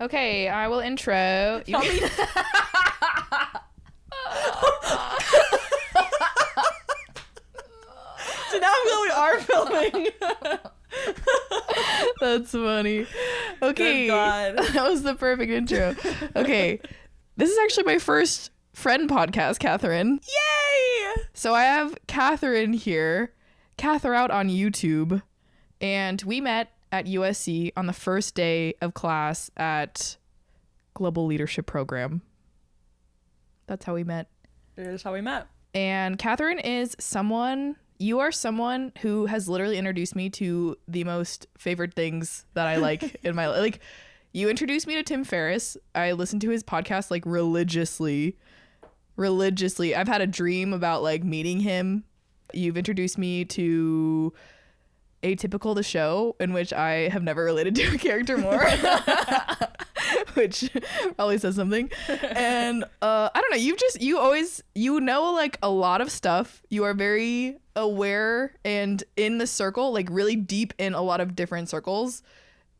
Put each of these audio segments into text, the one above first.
Okay, I will intro. So now I'm glad we are filming. That's funny. Okay. Good God. That was the perfect intro. Okay. This is actually my first friend podcast, Catherine. Yay! So I have Catherine here, Cather out on YouTube, and we met at USC on the first day of class at Global Leadership Program. That's how we met. Here's how we met. And Catherine is someone, you are someone who has literally introduced me to the most favorite things that I like in my life. Like, you introduced me to Tim Ferriss. I listened to his podcast like religiously. I've had a dream about like meeting him. You've introduced me to Atypical the show, in which I have never related to a character more. Which probably says something. And I don't know, you know like a lot of stuff. You are very aware and in the circle, like really deep in a lot of different circles.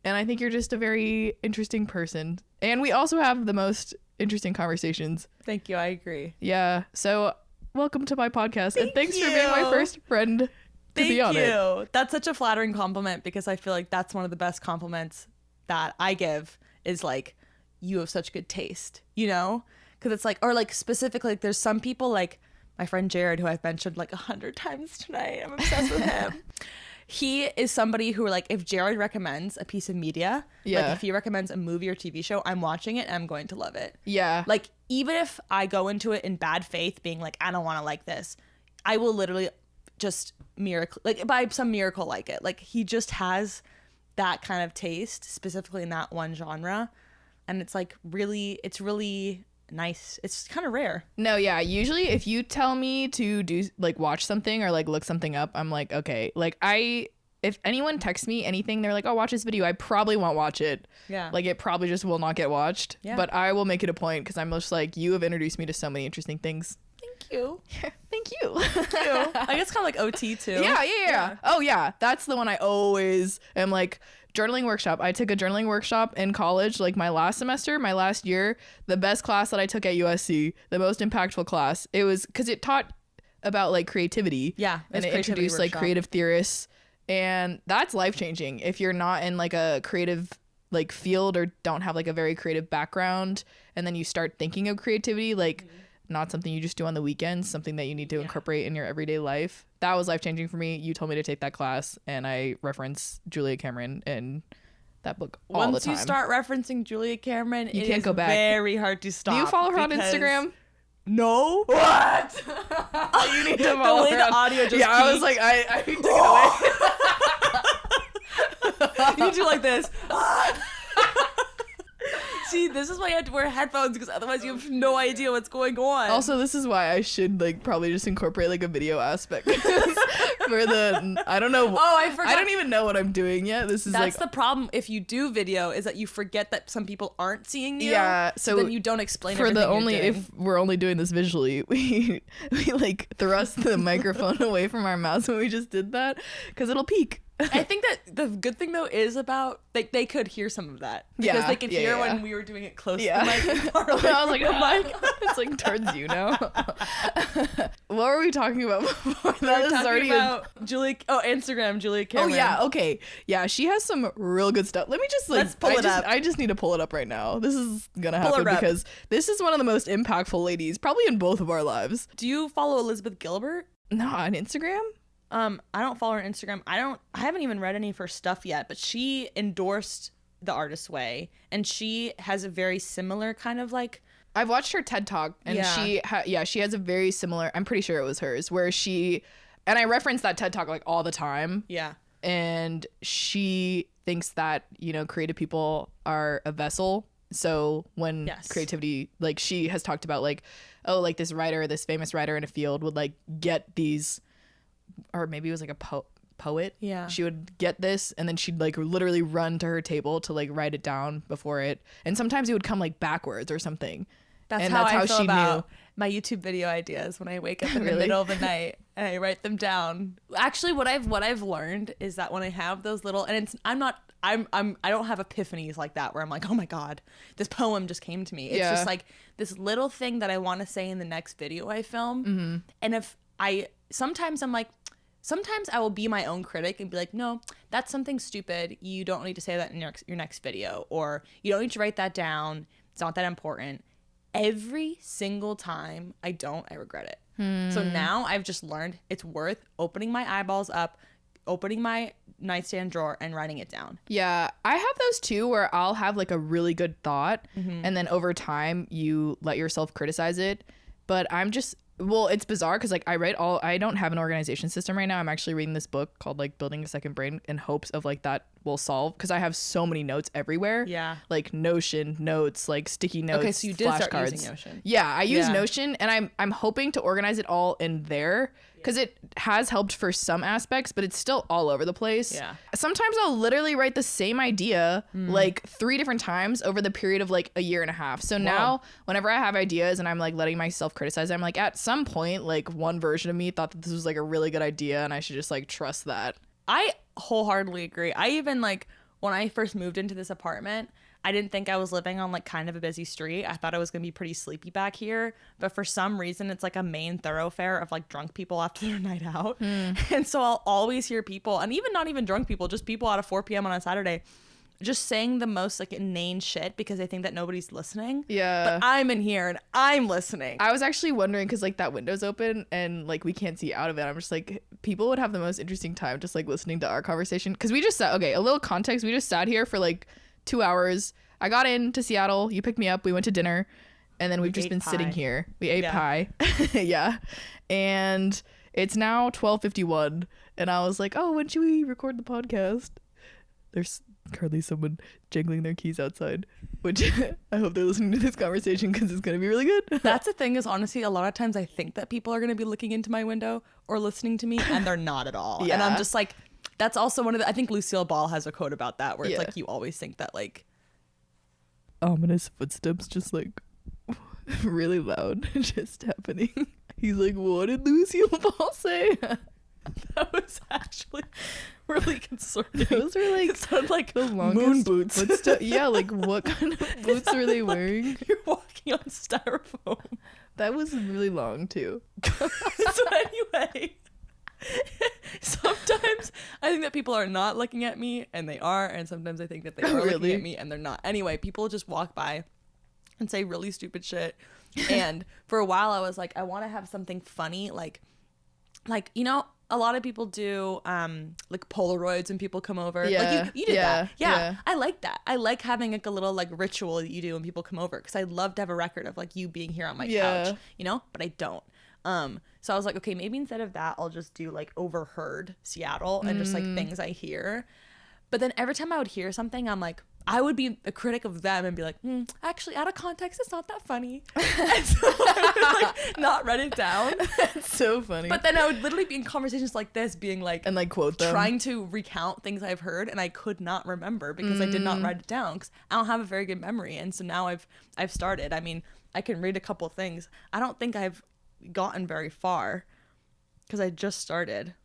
And I think you're just a very interesting person. And we also have the most interesting conversations. Thank you. I agree. Yeah. So welcome to my podcast. And thanks you. for being my first friend to be on it. Thank you. That's such a flattering compliment, because I feel like that's one of the best compliments that I give, is like, you have such good taste, you know? Because it's like, or like specifically, like, there's some people like my friend Jared, who I've mentioned like 100 times tonight. I'm obsessed with him. He is somebody who, like, if Jared recommends a piece of media, like if he recommends a movie or TV show, I'm watching it and I'm going to love it. Yeah. Like, even if I go into it in bad faith, being like, I don't want to like this, I will literally just by some miracle like it. Like, he just has that kind of taste, specifically in that one genre. And it's like it's really nice. It's kind of rare. No, yeah. Usually if you tell me to do like watch something or like look something up, I'm like, okay. Like if anyone texts me anything, they're like, oh, watch this video, I probably won't watch it. Yeah. Like, it probably just will not get watched. Yeah. But I will make it a point, because I'm just like, you have introduced me to so many interesting things. Thank you. Thank you. I guess kind of like OT too. Yeah. Oh yeah. That's the one I always am like. Journaling workshop. I took a journaling workshop in college, like my last year, the best class that I took at USC, the most impactful class. It was because it taught about like creativity. Yeah. And it introduced like creative theorists. And that's life-changing if you're not in like a creative like field or don't have like a very creative background, and then you start thinking of creativity, like not something you just do on the weekends, something that you need to incorporate in your everyday life. That was life-changing for me. You told me to take that class, and I reference Julia Cameron in that book all the time. Once you start referencing Julia Cameron, you can't go back. Very hard to stop. Do you follow her on Instagram? No. What? You need to follow her. The audio just I was like, I took it away. You do like this. See, this is why you have to wear headphones, because otherwise you have no idea what's going on. Also, this is why I should like probably just incorporate like a video aspect for the I don't know. Oh, I forgot. I don't even know what I'm doing yet. This is That's like the problem if you do video, is that you forget that some people aren't seeing you. Yeah, so then you don't explain for everything the only you're doing. if we're only doing this visually, we like thrust the microphone away from our mouths when we just did that, because it'll peak. I think that the good thing though is about they could hear some of that, because they could hear when we were doing it close to the mic and far away I was like, from the mic. It's like towards you now. What were we talking about before? That is already about Instagram, Julia Cameron. Oh yeah, okay, yeah, she has some real good stuff. Let me just like Let's pull it up. I just need to pull it up right now. This is gonna Pull happen her up. because this is one of the most impactful ladies probably in both of our lives. Do you follow Elizabeth Gilbert? No, on Instagram. I don't follow her on Instagram. I haven't even read any of her stuff yet, but she endorsed The Artist's Way, and she has a very similar kind of like. I've watched her TED Talk, and she has a very similar. I'm pretty sure it was hers, where and I reference that TED Talk like all the time. Yeah. And she thinks that creative people are a vessel. So when creativity, like she has talked about like, oh, like this famous writer in a field would like get these. Or maybe it was like a poet. Yeah. She would get this, and then she'd like literally run to her table to like write it down before it. And sometimes it would come like backwards or something. That's how I feel about my YouTube video ideas when I wake up in the middle of the night and I write them down. Actually, what I've learned is that when I have those little, and I'm not I don't have epiphanies like that where I'm like, oh my God, this poem just came to me. It's just like this little thing that I want to say in the next video I film. And sometimes I'm like, sometimes I will be my own critic and be like, no, that's something stupid. You don't need to say that in your next video, or you don't need to write that down. It's not that important. Every single time I regret it. So now I've just learned it's worth opening my eyeballs up, opening my nightstand drawer and writing it down. Yeah, I have those too where I'll have like a really good thought and then over time you let yourself criticize it. But it's bizarre because like I don't have an organization system right now. I'm actually reading this book called like Building a Second Brain in hopes of like that will solve, because I have so many notes everywhere. Yeah. Like Notion notes, like sticky notes, okay, so you did start flashcards. using Notion. Yeah, I use Notion, and I'm hoping to organize it all in there, because it has helped for some aspects, but it's still all over the place. Yeah. Sometimes I'll literally write the same idea like 3 different times over the period of like a year and a half. So now whenever I have ideas and I'm like letting myself criticize, I'm like, at some point, like one version of me thought that this was like a really good idea and I should just like trust that. I wholeheartedly agree. I even like when I first moved into this apartment, I didn't think I was living on like kind of a busy street. I thought I was going to be pretty sleepy back here. But for some reason, it's like a main thoroughfare of like drunk people after their night out. And so I'll always hear people, and even not even drunk people, just people out of 4 p.m. on a Saturday, just saying the most like inane shit because they think that nobody's listening. Yeah. But I'm in here and I'm listening. I was actually wondering, because like that window's open and like we can't see out of it. I'm just like, people would have the most interesting time just like listening to our conversation. Because we just sat, okay, a little context. We just sat here for like 2 hours. I got into Seattle. You picked me up. We went to dinner. And then we've just been sitting here. We ate pie. Yeah. And it's now 12:51. And I was like, oh, when should we record the podcast? There's currently someone jangling their keys outside, which I hope they're listening to this conversation because it's going to be really good. That's the thing, is honestly, a lot of times I think that people are going to be looking into my window or listening to me, and they're not at all. Yeah. And I'm just like, that's also one of the, I think Lucille Ball has a quote about that where it's like, you always think that like ominous footsteps just like really loud just happening. He's like, what did Lucille Ball say? that was actually really concerning. Those were like, it sounded like the longest moon boots. Yeah, like what kind of boots were they wearing? You're walking on styrofoam. That was really long too. So anyway, sometimes I think that people are not looking at me and they are, and sometimes I think that they are looking at me and they're not. Anyway, people just walk by and say really stupid shit. And for a while I was like, I want to have something funny, like you know, a lot of people do like Polaroids when people come over. Yeah. Like you did that. Yeah. I like that. I like having like a little like ritual that you do when people come over, because I'd love to have a record of like you being here on my couch, you know, but I don't. So I was like, okay, maybe instead of that, I'll just do like overheard Seattle and just like things I hear. But then every time I would hear something, I'm like, I would be a critic of them and be like, actually, out of context, it's not that funny. And so I would like not write it down. That's so funny. But then I would literally be in conversations like this, being like, and like quote them, trying to recount things I've heard, and I could not remember because I did not write it down, because I don't have a very good memory. And so now I've started. I mean, I can read a couple things. I don't think I've gotten very far because I just started.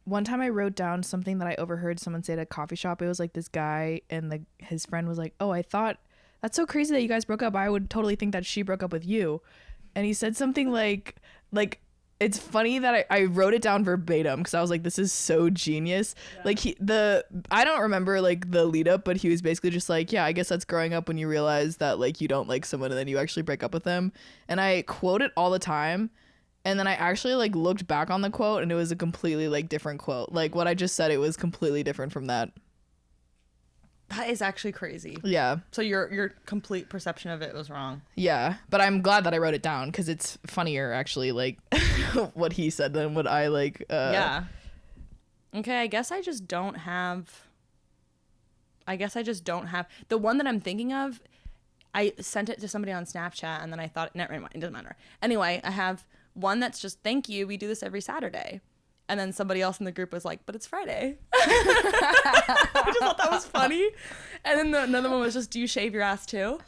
One time I wrote down something that I overheard someone say at a coffee shop. It was like this guy and his friend was like, oh, I thought that's so crazy that you guys broke up. I would totally think that she broke up with you. And he said something like it's funny that I wrote it down verbatim because I was like, this is so genius. Yeah. Like I don't remember like the lead up, but he was basically just like, yeah, I guess that's growing up when you realize that like you don't like someone and then you actually break up with them. And I quote it all the time. And then I actually like looked back on the quote and it was a completely like different quote. Like what I just said, it was completely different from that. That is actually crazy. Yeah. So your complete perception of it was wrong. Yeah. But I'm glad that I wrote it down because it's funnier actually, like what he said than what I like. Yeah. Okay. I guess I just don't have the one that I'm thinking of. I sent it to somebody on Snapchat and then I thought, never mind, it doesn't matter. Anyway, I have one that's just, thank you, we do this every Saturday. And then somebody else in the group was like, but it's Friday. I just thought that was funny. And then another one was just, do you shave your ass too?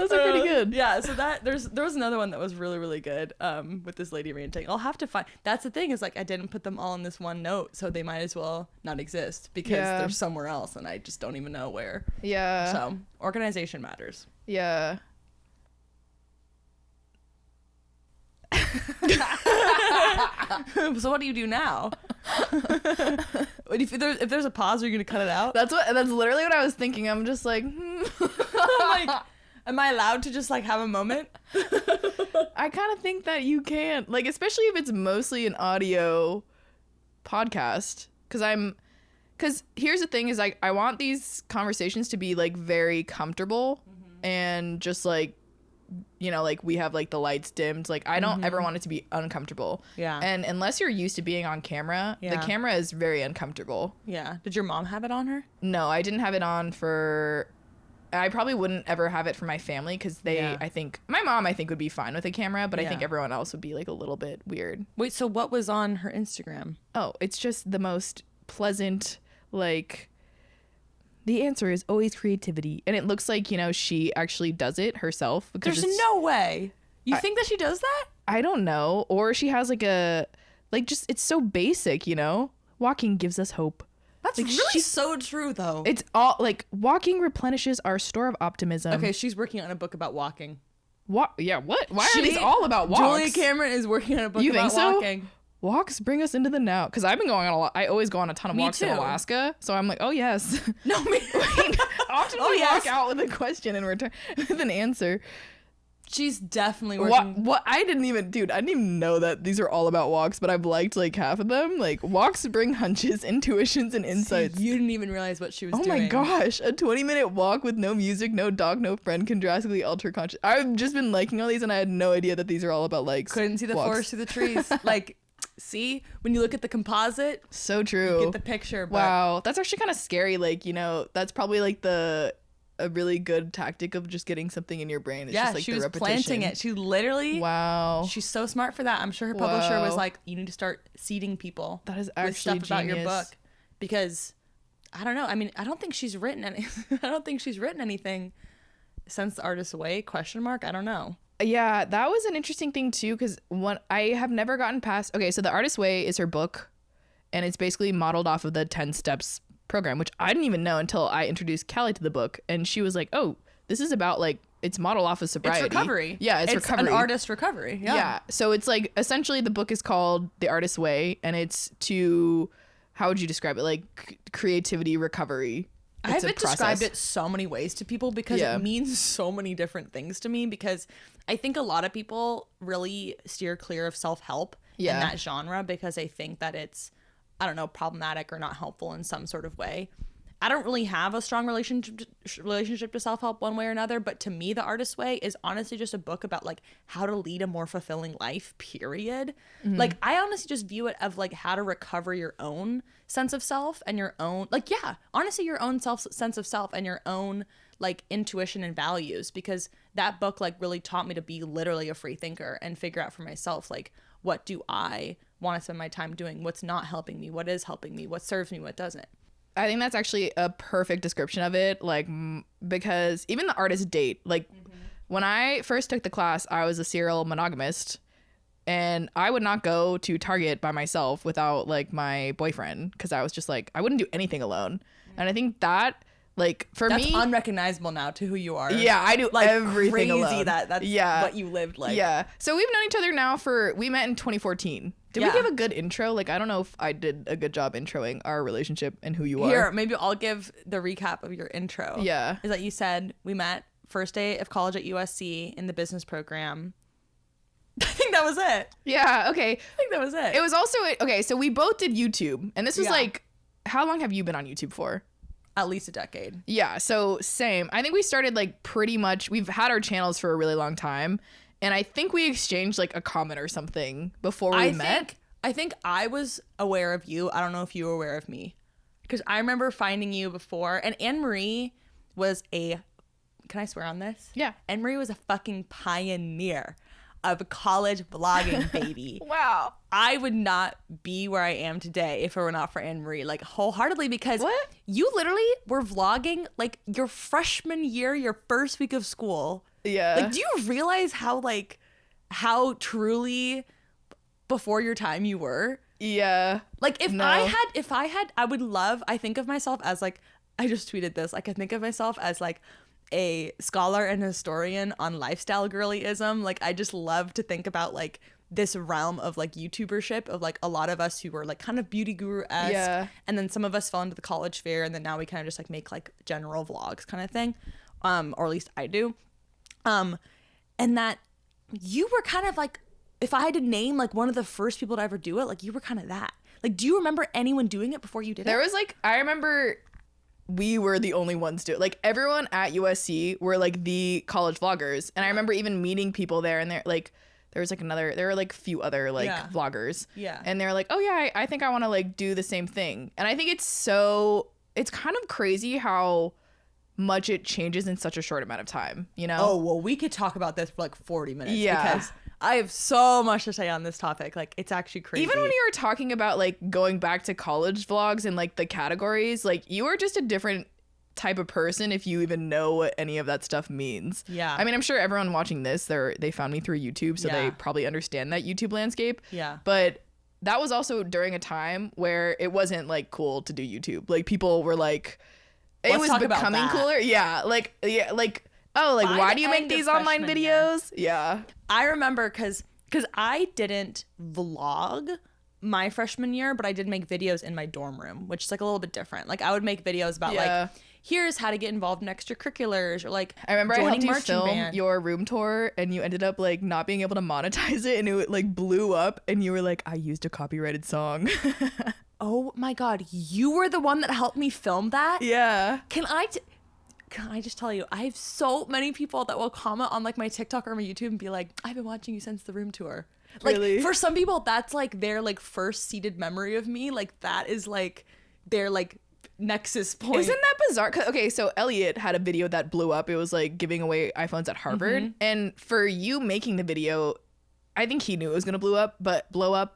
Those are pretty good. Yeah, so there was another one that was really, really good with this lady ranting. I'll have to find. That's the thing is like I didn't put them all in this one note, so they might as well not exist because they're somewhere else and I just don't even know where. Yeah. So organization matters. Yeah. So what do you do now? If there's a pause, are you gonna cut it out? That's literally what I was thinking. I'm just like, I'm like, am I allowed to just like have a moment? I kind of think that you can, like, especially if it's mostly an audio podcast, because here's the thing is like I want these conversations to be like very comfortable and just like, you know, like we have like the lights dimmed, like I don't ever want it to be uncomfortable. Yeah. And unless you're used to being on camera, the camera is very uncomfortable. Yeah. Did your mom have it on her? No, I didn't have it on I probably wouldn't ever have it for my family because I think my mom would be fine with a camera, but I think everyone else would be like a little bit weird. Wait, so what was on her Instagram? Oh, it's just the most pleasant, like, the answer is always creativity. And it looks like, you know, she actually does it herself. Because There's no way. You think that she does that? I don't know. Or she has like it's so basic, you know? Walking gives us hope. That's like, really so true, though. It's all, like, walking replenishes our store of optimism. Okay, she's working on a book about walking. What? Yeah, what? Why are these all about walks? Julia Cameron is working on a book about walking. Walks bring us into the now. Because I've been going on a lot. I always go on a ton of walks too. in Alaska. So I'm like, oh, yes. No, me. Often we walk out with a question and return with an answer. She's definitely working. What? I didn't even know that these are all about walks, but I've liked like half of them. Like, walks bring hunches, intuitions, and insights. You didn't even realize what she was doing. Oh my gosh. A 20-minute walk with no music, no dog, no friend can drastically alter conscious. I've just been liking all these and I had no idea that these are all about like Couldn't see the walks. forest through the trees. Like, see? When you look at the composite, so true. you get the picture. But wow. That's actually kind of scary. Like, you know, that's probably like a really good tactic of just getting something in your brain. It's just like she the was repetition. planting it. She literally, wow. She's so smart for that. I'm sure her publisher was like, you need to start seeding people that is with stuff actually about your genius. book. Because, I don't know. I mean, I don't think she's written anything since The Artist's Way, ? I don't know. Yeah, that was an interesting thing too, because I have never gotten past. Okay, so The Artist's Way is her book, and it's basically modeled off of the 10 Steps program, which I didn't even know until I introduced Callie to the book, and she was like, "Oh, this is about like it's modeled off of sobriety. It's recovery. Yeah, it's recovery. An artist recovery. Yeah. So it's like essentially the book is called The Artist's Way, and it's to how would you describe it? Like creativity recovery. I haven't described it so many ways to people because Yeah. it means so many different things to me, because I think a lot of people really steer clear of self-help in that genre because they think that it's, I don't know, problematic or not helpful in some sort of way. I don't really have a strong relationship to self-help one way or another, but to me, The Artist's Way is honestly just a book about like how to lead a more fulfilling life, period. Mm-hmm. Like, I honestly just view it of like how to recover your own sense of self and your own, like, yeah, honestly, your own sense of self and your own like intuition and values, because that book like really taught me to be literally a free thinker and figure out for myself, like, what do I want to spend my time doing? What's not helping me? What is helping me? What serves me? What doesn't? I think that's actually a perfect description of it. Like, because even the artist date, like when I first took the class, I was a serial monogamist, and I would not go to Target by myself without like my boyfriend, because I was just like, I wouldn't do anything alone. And I think that, like, for That's me, unrecognizable now to who you are. yeah, I do Like, everything crazy alone. that's Yeah. what you lived like. Yeah. So we've known each other now we met in 2014. Did we Yeah. give a good intro? Like, I don't know if I did a good job introing our relationship and who you are. Here, maybe I'll give the recap of your intro. Yeah. Is that you said we met first day of college at USC in the business program. I think that was it. Yeah. Okay. I think that was it. It was also okay. So we both did YouTube, and this was Yeah. like, how long have you been on YouTube for? At least a decade. Yeah. So same. I think we started like pretty much. We've had our channels for a really long time, and I think we exchanged like a comment or something before we met. I think I was aware of you. I don't know if you were aware of me, because I remember finding you before. And Anne Marie was can I swear on this? Yeah. Anne Marie was a fucking pioneer of college vlogging, baby. Wow. I would not be where I am today if it were not for Anne Marie, like wholeheartedly, because What? you literally were vlogging like your freshman year, your first week of school. Yeah. Like, do you realize how truly before your time you were? Yeah. Like, if No. I had, I would love, I think of myself as like, I just tweeted this, like, I think of myself as like a scholar and historian on lifestyle girlyism. Like, I just love to think about like this realm of like YouTubership of like a lot of us who were like kind of beauty guru-esque. Yeah. And then some of us fell into the college fair, and then now we kind of just like make like general vlogs kind of thing. Or at least I do. And that you were kind of like, if I had to name like one of the first people to ever do it, like you were kind of that. Like, do you remember anyone doing it before you did There it? was like, I remember we were the only ones to it. Like, everyone at USC were like the college vloggers. And I remember even meeting people there, and there was like there were like a few other like Yeah. vloggers. Yeah. And they're like, oh yeah, I think I want to like do the same thing. And I think it's kind of crazy how much it changes in such a short amount of time, you know? Oh, well, we could talk about this for like 40 minutes. Yeah. Because I have so much to say on this topic. Like, it's actually crazy. Even when you were talking about like going back to college vlogs and like the categories, like you are just a different type of person if you even know what any of that stuff means. Yeah. I mean, I'm sure everyone watching this, they found me through YouTube, so Yeah. they probably understand that YouTube landscape. Yeah. But that was also during a time where it wasn't like cool to do YouTube. Like, people were like, it Let's was talk about becoming that. cooler. Yeah. Like, oh, like, By why the do you make end of these online freshman year. videos? Yeah. I remember because I didn't vlog my freshman year, but I did make videos in my dorm room, which is like a little bit different. Like, I would make videos about Yeah. like, here's how to get involved in extracurriculars, or like I remember I joining helped you marching film band. your room tour, and you ended up like not being able to monetize it, and it like blew up, and you were like, I used a copyrighted song. Oh my God, you were the one that helped me film that? Yeah. Can I just tell you, I have so many people that will comment on like my TikTok or my YouTube and be like, I've been watching you since the room tour. Like, Really? for some people, that's like their like first seated memory of me. Like, that is like their like nexus point. Isn't that bizarre? 'Cause- Okay, so Elliot had a video that blew up. It was like giving away iPhones at Harvard. Mm-hmm. And for you making the video, I think he knew it was gonna blow up,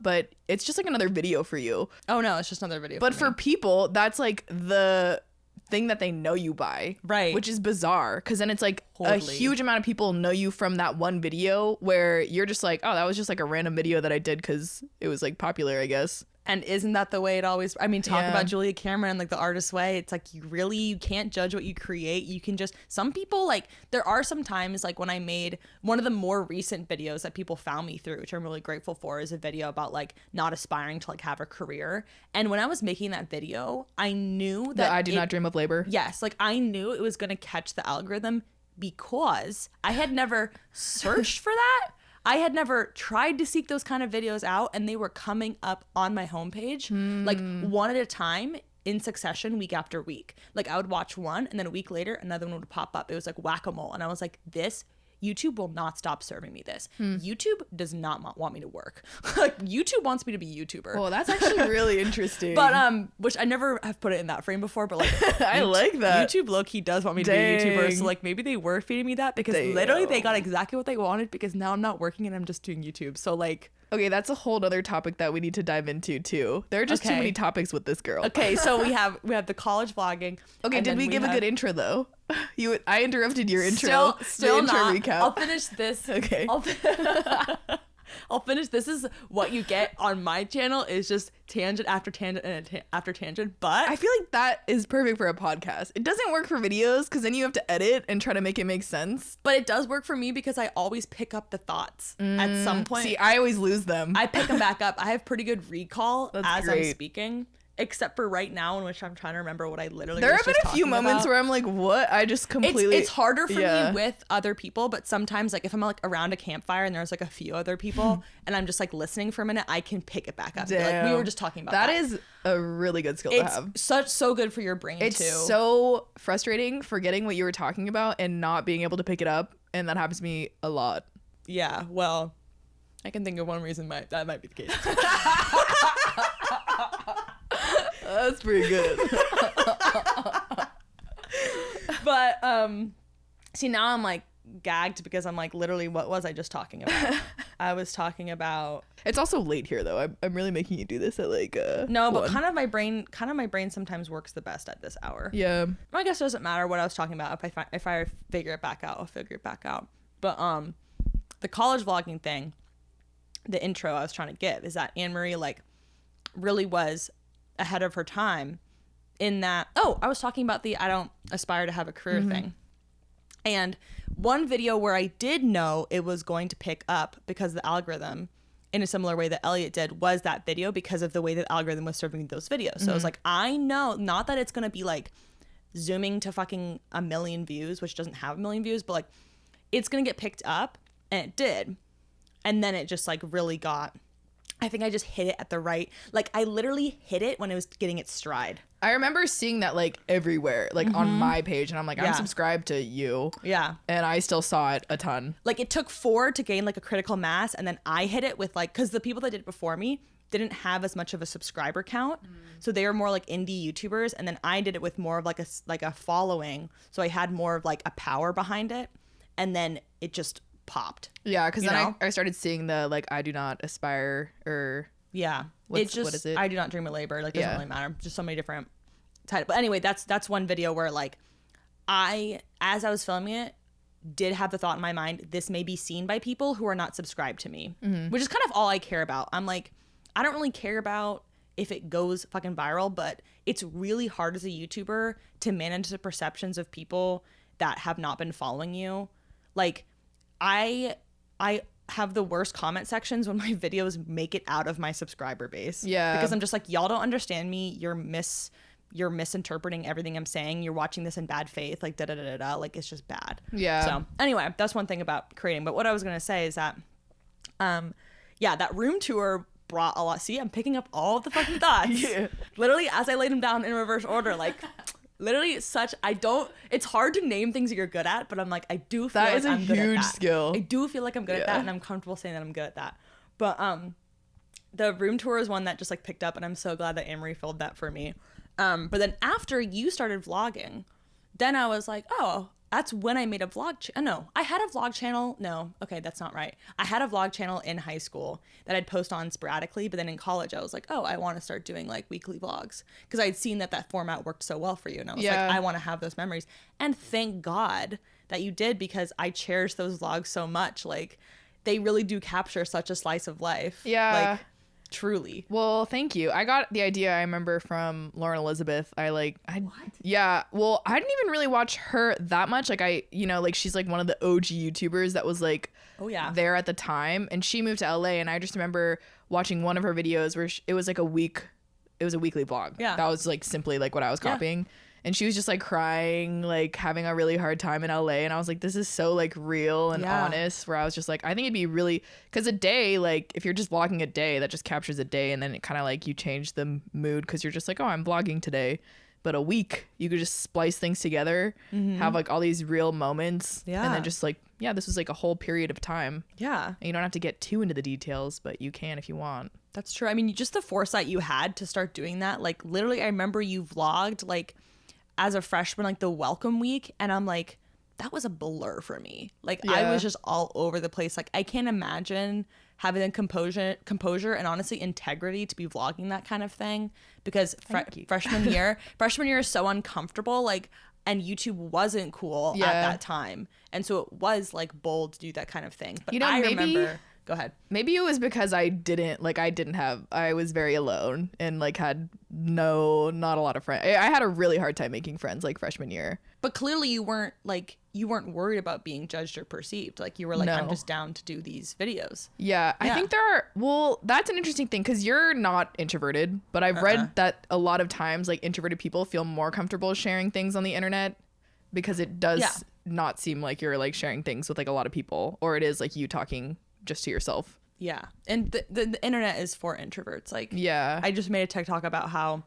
but it's just like another video for you. Oh no, it's just another video. But for for people, that's like the thing that they know you by. Right. Which is bizarre, because then it's like a Totally. huge amount of people know you from that one video, where you're just like, oh, that was just like a random video that I did because it was like popular, I guess. And isn't that the way it always, I mean, talk Yeah. about Julia Cameron, like the artist's way. It's like, you can't judge what you create. You can just, some people, like, there are some times, like when I made one of the more recent videos that people found me through, which I'm really grateful for, is a video about like not aspiring to like have a career. And when I was making that video, I knew that I do not dream of labor. Yes, like I knew it was going to catch the algorithm because I had never searched for that. I had never tried to seek those kind of videos out, and they were coming up on my homepage like one at a time in succession, week after week. Like, I would watch one, and then a week later another one would pop up. It was like whack-a-mole, and I was like, this YouTube will not stop serving me this. YouTube does not want me to work. Like, YouTube wants me to be a YouTuber. Well, that's actually really interesting. But which I never have put it in that frame before, but like I like that. YouTube low-key does want me to be a YouTuber, so Dang. like maybe they were feeding me that, because Damn. literally they got exactly what they wanted, because now I'm not working and I'm just doing YouTube. So like, Okay, that's a whole other topic that we need to dive into too. There are just too Okay. many topics with this girl. okay, so we have the college vlogging. Okay, and did then we give a have- good intro though? I interrupted your intro. Still the intro not. recap. I'll finish this. Okay. I'll finish. This is what you get on my channel, is just tangent after tangent and after tangent. But I feel like that is perfect for a podcast. It doesn't work for videos because then you have to edit and try to make it make sense. but it does work for me because I always pick up the thoughts at some point. See, I always lose them. I pick them back up. I have pretty good recall That's as I'm great. speaking, except for right now, in which I'm trying to remember what I literally there was have been just a few talking moments about. where I'm like, what? I just completely. It's harder for Yeah. me with other people, but sometimes, like, if I'm like around a campfire and there's like a few other people and I'm just like listening for a minute, I can pick it back up. and be like, we were Damn. just talking about That that. is a really good skill to It's have. so good for your brain It's too. so frustrating forgetting what you were talking about and not being able to pick it up, and that happens to me a lot. Yeah, well, I can think of one reason that might be the case. That's pretty good. But see, now I'm like gagged because I'm like, literally, what was I just talking about? I was talking about. It's also late here though. I'm really making you do this at like No, but 1. kind of my brain sometimes works the best at this hour. Yeah. I guess it doesn't matter what I was talking about. If I figure it back out, I'll figure it back out. But the college vlogging thing, the intro I was trying to give is that Anne-Marie like really was ahead of her time in that. Oh, I was talking about the I don't aspire to have a career thing. And one video where I did know it was going to pick up because of the algorithm in a similar way that Elliot did was that video because of the way that the algorithm was serving those videos. So I was like, I know, not that it's going to be like zooming to fucking 1 million views, which doesn't have 1 million views, but like it's going to get picked up, and it did. And then it just like really got, I think I just hit it at the right, like I literally hit it when it was getting its stride. I remember seeing that like everywhere, like on my page, and I'm like, Yeah. I'm subscribed to you. Yeah. And I still saw it a ton. Like it took 4 to gain like a critical mass, and then I hit it with like, because the people that did it before me didn't have as much of a subscriber count, so they were more like indie YouTubers, and then I did it with more of like a following, so I had more of like a power behind it, and then it just popped. Yeah, because You then know? I started seeing the like I do not aspire or Yeah, What's- it's just what is it? I do not dream of labor. Like doesn't Yeah. really matter. Just so many different titles. But anyway, that's one video where like as I was filming it, did have the thought in my mind, this may be seen by people who are not subscribed to me, which is kind of all I care about. I'm like, I don't really care about if it goes fucking viral, but it's really hard as a YouTuber to manage the perceptions of people that have not been following you. Like I have the worst comment sections when my videos make it out of my subscriber base. Yeah. Because I'm just like, y'all don't understand me. You're misinterpreting everything I'm saying. You're watching this in bad faith. Like da da da da da. Like it's just bad. Yeah. So anyway, that's one thing about creating. But what I was gonna say is that, yeah, that room tour brought a lot. See, I'm picking up all of the fucking thoughts. Yeah. Literally as I laid them down in reverse order. Like literally it's hard to name things that you're good at, but I'm like, I do feel That like is a I'm good at huge that. skill. I do feel like I'm good at that, Yeah. and I'm comfortable saying that I'm good at that. But the room tour is one that just like picked up, and I'm so glad that Anne-Marie filled that for me. But then after you started vlogging, then I was like, oh, that's when I made a vlog. No, I had a vlog channel. No, okay, that's not right. I had a vlog channel in high school that I'd post on sporadically, but then in college I was like, oh, I want to start doing like weekly vlogs because I'd seen that format worked so well for you, and I was Yeah. like, I want to have those memories. And thank God that you did, because I cherish those vlogs so much. Like they really do capture such a slice of life. Yeah. Like truly. Well, thank you. I got the idea, I remember, from Lauren Elizabeth. Yeah. Well, I didn't even really watch her that much. Like like she's like one of the OG YouTubers that was like Oh yeah. there at the time, and she moved to LA, and I just remember watching one of her videos where it was like a weekly vlog. Yeah. That was like simply like what I was Yeah. copying. And she was just like crying, like having a really hard time in LA. And I was like, this is so like real and Yeah. honest, where I was just like, I think it'd be really, because a day, like if you're just vlogging a day, that just captures a day. And then it kind of like you change the mood because you're just like, oh, I'm vlogging today. But a week, you could just splice things together, have like all these real moments. Yeah. And then just like, yeah, this was like a whole period of time. Yeah. And you don't have to get too into the details, but you can if you want. That's true. I mean, just the foresight you had to start doing that. Like literally, I remember you vlogged like as a freshman, like the welcome week, and I'm like, that was a blur for me. Like I Yeah. was just all over the place. Like I can't imagine having the composure and honestly integrity to be vlogging that kind of thing, because Thank you. freshman year is so uncomfortable. Like, and YouTube wasn't cool Yeah. at that time, and so it was like bold to do that kind of thing. But You know, I maybe- remember. Go ahead. Maybe it was because I was very alone and like had not a lot of friends. I had a really hard time making friends like freshman year. But clearly you weren't worried about being judged or perceived. Like you were like, I'm No. just down to do these videos. Yeah, I Yeah. think that's an interesting thing because you're not introverted, but I've read that a lot of times like introverted people feel more comfortable sharing things on the internet because it does Yeah. not seem like you're like sharing things with like a lot of people, or it is like you talking just to yourself. Yeah. And the internet is for introverts. Like Yeah. I just made a TikTok about how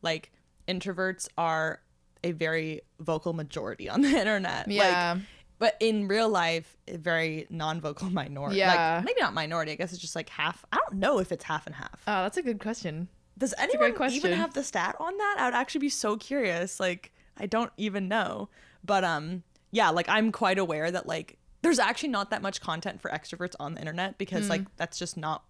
like introverts are a very vocal majority on the internet. Yeah. Like, but in real life, a very non-vocal minority. Yeah. Like maybe not minority. I guess it's just like half. I don't know if it's half and half. Oh, that's a good question. Does a great anyone question. even have the stat on that? I would actually be so curious. Like, I don't even know. But yeah, like I'm quite aware that like there's actually not that much content for extroverts on the internet because like that's just not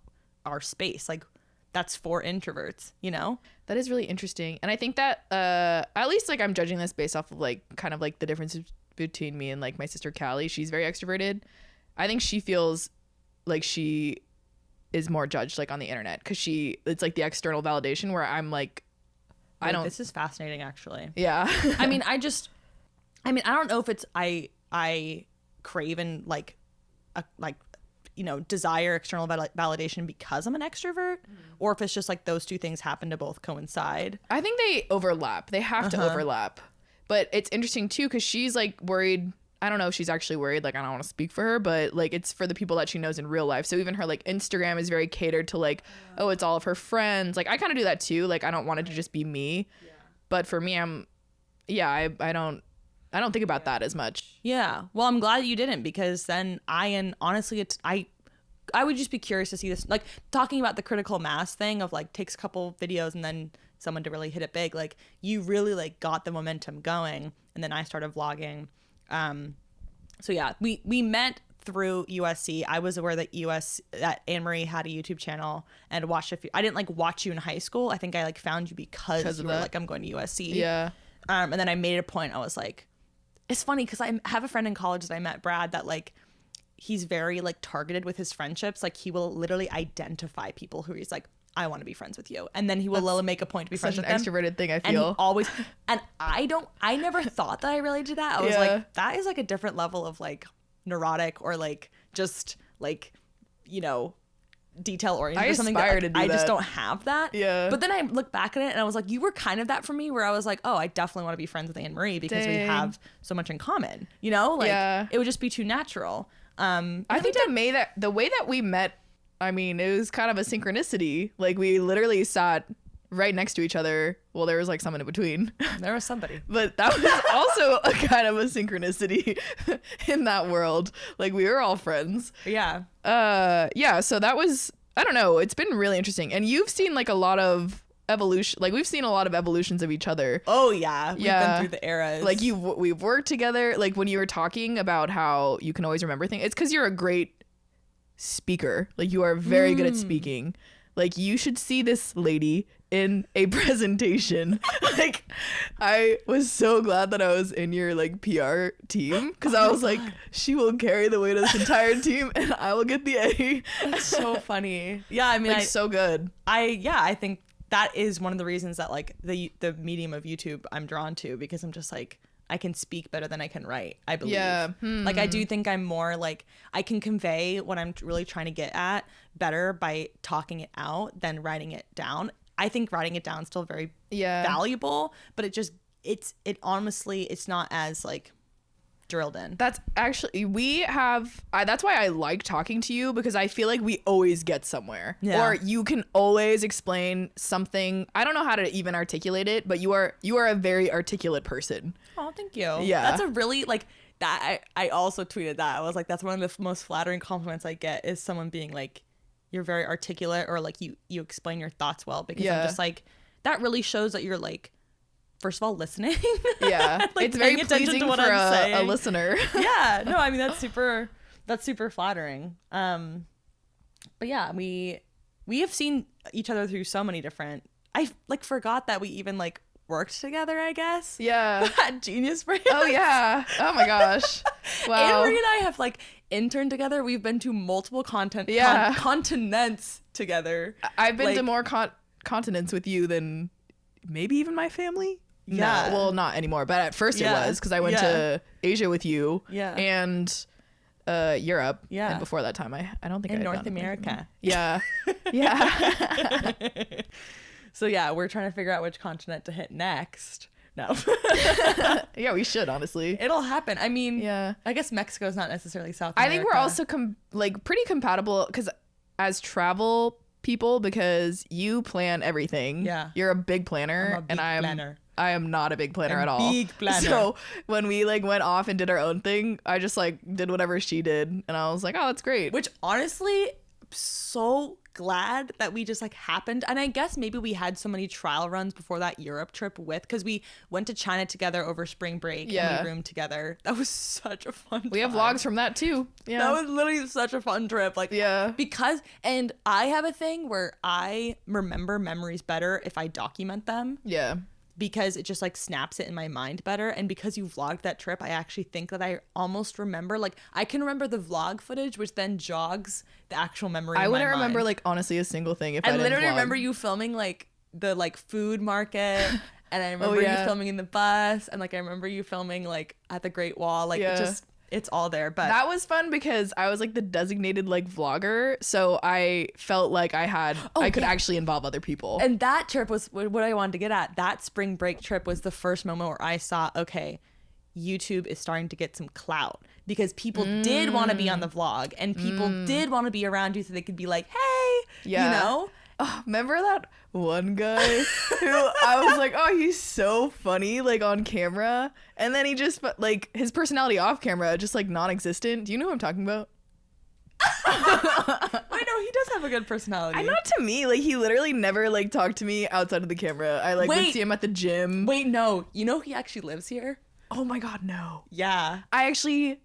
our space. Like that's for introverts, you know? That is really interesting. And I think that at least like I'm judging this based off of like kind of like the differences between me and like my sister Callie. She's very extroverted. I think she feels like she is more judged like on the internet because it's like the external validation where I'm like, I don't. This is fascinating, actually. Yeah. I mean, I don't know if it's I crave and like you know, desire external validation because I'm an extrovert, or if it's just like those two things happen to both coincide. I think they overlap. They have to overlap. But it's interesting too because she's like worried. I don't know if she's actually worried. Like I don't want to speak for her, but like it's for the people that she knows in real life. So even her like Instagram is very catered to like, oh, it's all of her friends. Like I kind of do that too. Like I don't want it to just be me. Yeah. But for me, I don't think about that as much. Yeah. Well, I'm glad you didn't because then honestly, I would just be curious to see this, like talking about the critical mass thing of like takes a couple videos and then someone to really hit it big. Like you really like got the momentum going and then I started vlogging. So yeah, we met through USC. I was aware that Anne-Marie had a YouTube channel and watched a few. I didn't like watch you in high school. I think I like found you because you were like, I'm going to USC. Yeah. And then I made it a point. I was like, it's funny because I have a friend in college that I met, Brad, that like he's very like targeted with his friendships. Like he will literally identify people who he's like, I want to be friends with you, and then he will make a point to be friends with them. Such an extroverted thing, I feel. And he always, and I never thought that I related to that. I was like, that is like a different level of like neurotic or like just like, you know, detail oriented or something. Aspire to do I that. just don't have that. Yeah. But then I look back at it and I was like, you were kind of that for me, where I was like, oh, I definitely want to be friends with Anne-Marie because we have so much in common. You know, like it would just be too natural. I think the way that we met, I mean, it was kind of a synchronicity. Like we literally sat right next to each other. Well, there was like someone in between. There was somebody. But that was also a kind of a synchronicity in that world. Like we were all friends. Yeah. Yeah, so that was, I don't know, it's been really interesting. And you've seen like a lot of evolution, like we've seen a lot of evolutions of each other. Oh yeah. We've been through the eras. Like we've worked together. Like when you were talking about how you can always remember things, it's because you're a great speaker. Like you are very good at speaking. Like you should see this lady in a presentation. Like I was so glad that I was in your like PR team because I was like, she will carry the weight of this entire team and I will get the A. That's so funny. Yeah, I mean, like so good. I think that is one of the reasons that like the medium of YouTube I'm drawn to, because I'm just like, I can speak better than I can write, I believe. Yeah. Like I do think I'm more like I can convey what I'm really trying to get at better by talking it out than writing it down. I think writing it down is still very valuable, but it honestly, it's not as like drilled in. That's actually, that's why I like talking to you, because I feel like we always get somewhere. Yeah. Or you can always explain something. I don't know how to even articulate it, but you are a very articulate person. Oh, thank you. Yeah. That's a really like that. I also tweeted that. I was like, that's one of the most flattering compliments I get, is someone being like, you're very articulate, or like you explain your thoughts well, because I'm just like, that really shows that you're like, first of all, listening. Yeah. Like, it's very pleasing for a listener. Yeah. No, I mean, that's super flattering. But yeah, we have seen each other through so many different, I like forgot that we even like worked together, I guess. Yeah. At Genius Brands. Oh yeah. Oh my gosh. Wow. Anne-Marie and I have like interned together. We've been to multiple continents together. I've been to more continents with you than maybe even my family. Yeah. No, well, not anymore, but at first it was, because I went to Asia with you. Yeah. And Europe. Yeah. And before that time, I don't think I had North America. Yeah. Yeah. So yeah, we're trying to figure out which continent to hit next. No. Yeah, we should, honestly. It'll happen. I mean, yeah. I guess Mexico's not necessarily South America. I think we're also pretty compatible, because as travel people, because you plan everything. Yeah. You're a big planner. I am not a big planner at all. Big planner. So when we like went off and did our own thing, I just like did whatever she did, and I was like, oh, that's great. Which honestly, so glad that we just like happened. And I guess maybe we had so many trial runs before that Europe trip because we went to China together over spring break and we roomed together. That was such a fun time. We have vlogs from that too. Yeah. That was literally such a fun trip. Like, because, and I have a thing where I remember memories better if I document them. Yeah. Because it just like snaps it in my mind better. And because you vlogged that trip, I actually think that I almost remember, like I can remember the vlog footage, which then jogs the actual memory. I in wouldn't my remember mind. like honestly a single thing if I I didn't literally vlog. remember you filming like the like food market, and I remember you filming in the bus, and like I remember you filming like at the Great Wall, like it just, it's all there. But that was fun because I was like the designated like vlogger, so I felt like I could actually involve other people. And that trip was what I wanted to get at. That spring break trip was the first moment where I saw, okay, YouTube is starting to get some clout because people did want to be on the vlog and people did want to be around you so they could be like, hey, you know? Oh, remember that one guy who I was like, oh, he's so funny, like on camera, and then he just like his personality off camera just like non-existent. Do you know who I'm talking about? I know he does have a good personality. Not to me, like he literally never like talked to me outside of the camera. I like would see him at the gym. Wait, no, you know he actually lives here? Oh my god, no. Yeah. I actually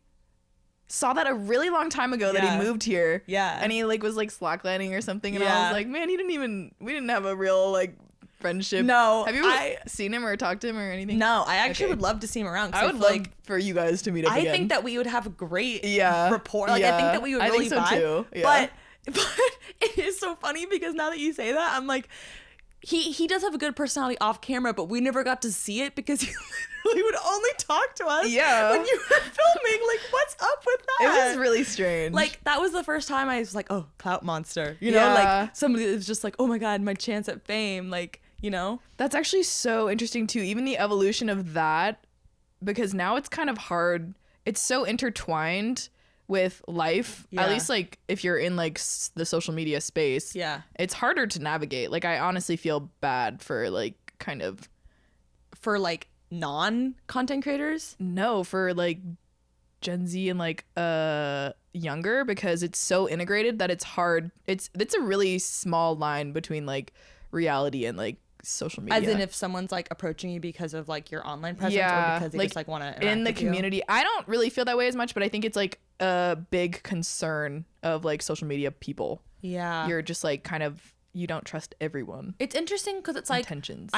saw that a really long time ago that he moved here. Yeah. And he like was like slacklining or something, and I was like, man, we didn't have a real like friendship. No. Have you seen him or talked to him or anything? No, I actually would love to see him around. I would love for you guys to meet up again. I think that we would have a great rapport. I think that we would really think so vibe. Too. Yeah. But it is so funny because now that you say that, I'm like, he does have a good personality off camera, but we never got to see it because he literally would only talk to us when you were filming. Like, what's up with that? It was really strange. Like, that was the first time I was like, oh, clout monster. You know, like somebody that was just like, oh my God, my chance at fame. Like, you know? That's actually so interesting too. Even the evolution of that, because now it's kind of hard. It's so intertwined with life, at least like if you're in like the social media space, it's harder to navigate. Like I honestly feel bad for like kind of for like non-content creators, for like Gen Z and like younger, because it's so integrated that it's hard. It's a really small line between like reality and like social media. As in if someone's like approaching you because of like your online presence or because they just like want to interact in the with community. I don't really feel that way as much, but I think it's like a big concern of like social media people. Yeah. You're just like kind of, you don't trust everyone. It's interesting because it's like intentions.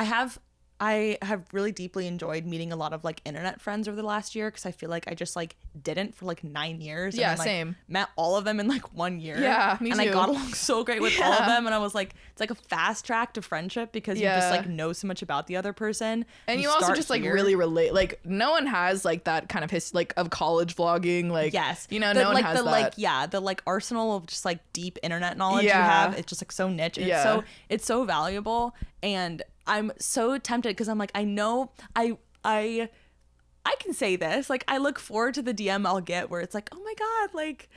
I have really deeply enjoyed meeting a lot of like internet friends over the last year because I feel like I just like didn't for like 9 years. Yeah, and then, like, same. Met all of them in like 1 year. Yeah, me and too. I got along so great with all of them, and I was like, it's like a fast track to friendship because you just like know so much about the other person, and you also just like really relate. Like no one has like that kind of like of college vlogging. Like you know, no one has that. The like arsenal of just like deep internet knowledge you have. It's just like so niche. And it's so valuable. And I'm so tempted because I'm like, I know I can say this. Like, I look forward to the DM I'll get where it's like, oh my God, like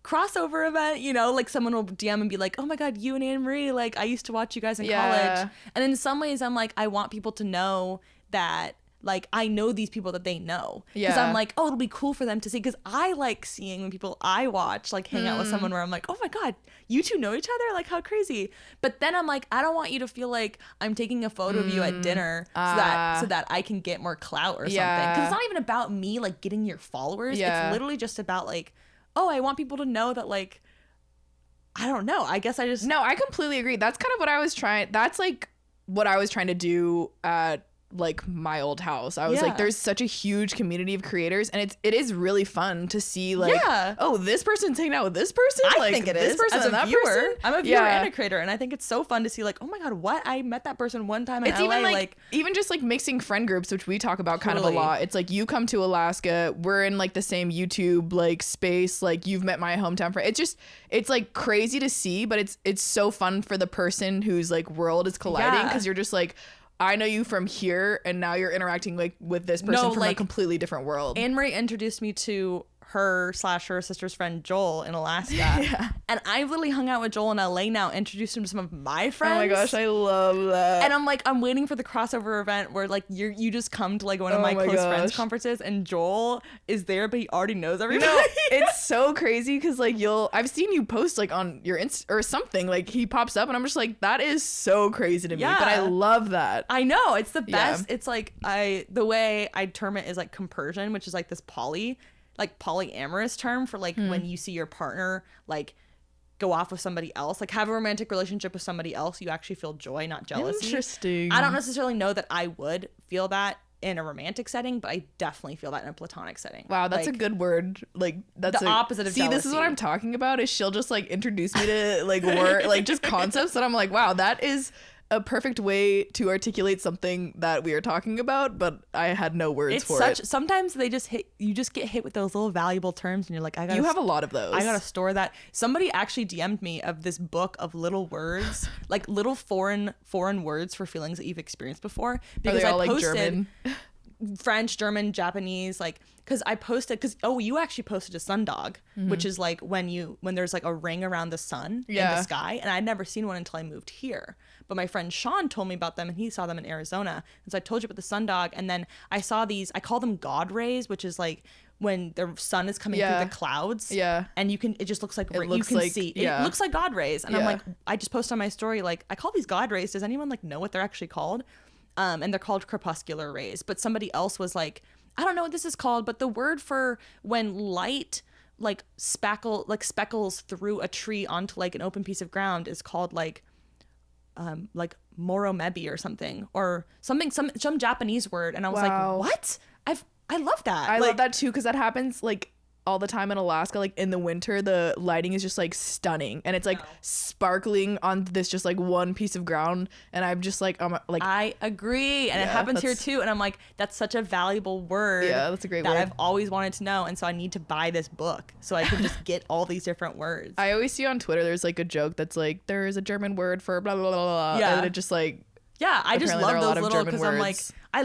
crossover event, you know, like someone will DM and be like, oh my God, you and Anne Marie, like I used to watch you guys in college. And in some ways I'm like, I want people to know that like I know these people that they know, because I'm like, oh, it'll be cool for them to see, because I like seeing when people I watch like hang out with someone where I'm like, oh my God, you two know each other, like how crazy. But then I'm like, I don't want you to feel like I'm taking a photo of you at dinner so that I can get more clout or something, because it's not even about me like getting your followers. It's literally just about like, oh, I want people to know that like, I don't know, I guess I just I completely agree. That's kind of what I was trying. That's like what I was trying to do at like my old house. I was like, there's such a huge community of creators, and it is really fun to see like, oh, this person's hanging out with this person. I think it is. This person and that person. I'm a viewer and a creator, and I think it's so fun to see like, oh my God, what? I met that person one time in LA. Even like even just like mixing friend groups, which we talk about kind of a lot. It's like you come to Alaska, we're in like the same YouTube like space, like you've met my hometown friend. It's like crazy to see, but it's so fun for the person whose like world is colliding, because you're just like, I know you from here, and now you're interacting like with this person from like a completely different world. Anne Marie introduced me to her sister's friend Joel in Alaska. And I literally hung out with Joel in LA now, introduced him to some of my friends. Oh my gosh, I love that. And I'm like, I'm waiting for the crossover event where like you just come to like one of my close friends conferences and Joel is there, but he already knows everybody. No, it's so crazy because like I've seen you post like on your Insta or something, like he pops up and I'm just like, that is so crazy to me. But I love that. I know, it's the best. It's like the way I term it is like compersion, which is like this polyamorous term for like when you see your partner like go off with somebody else, like have a romantic relationship with somebody else, you actually feel joy, not jealousy. Interesting. I don't necessarily know that I would feel that in a romantic setting, but I definitely feel that in a platonic setting. Wow, that's like, a good word. Like that's the opposite of jealousy. This is what I'm talking about. Is she'll just like introduce me to like word like just concepts that I'm like, wow, that is a perfect way to articulate something that we are talking about, but I had no words for it. Sometimes they just you just get hit with those little valuable terms and you're like, you have a lot of those. I gotta store that. Somebody actually DM'd me of this book of little words, like little foreign words for feelings that you've experienced before. Because I posted like German? French, German, Japanese, like because I posted you actually posted a sundog, which is like when there's like a ring around the sun in the sky, and I'd never seen one until I moved here. But my friend Sean told me about them and he saw them in Arizona. And so I told you about the sundog. And then I saw these, I call them God rays, which is like when the sun is coming through the clouds. Yeah. And it just looks like, it looks like God rays. And I'm like, I just posted on my story, like, I call these God rays. Does anyone like know what they're actually called? And they're called crepuscular rays. But somebody else was like, I don't know what this is called, but the word for when light like speckles through a tree onto like an open piece of ground is called like moromebi or something some Japanese word. And I was like, what? I love that. I love that too, because that happens like all the time in Alaska. Like in the winter, the lighting is just like stunning and it's like sparkling on this just like one piece of ground, and I'm just like I agree, and it happens here too, and I'm like, that's such a valuable word. Yeah, that's a great word that I've always wanted to know, and so I need to buy this book so I can just get all these different words. I always see on Twitter there's like a joke that's like, there is a German word for blah blah blah blah, and it just like I just love those little, because I'm like, I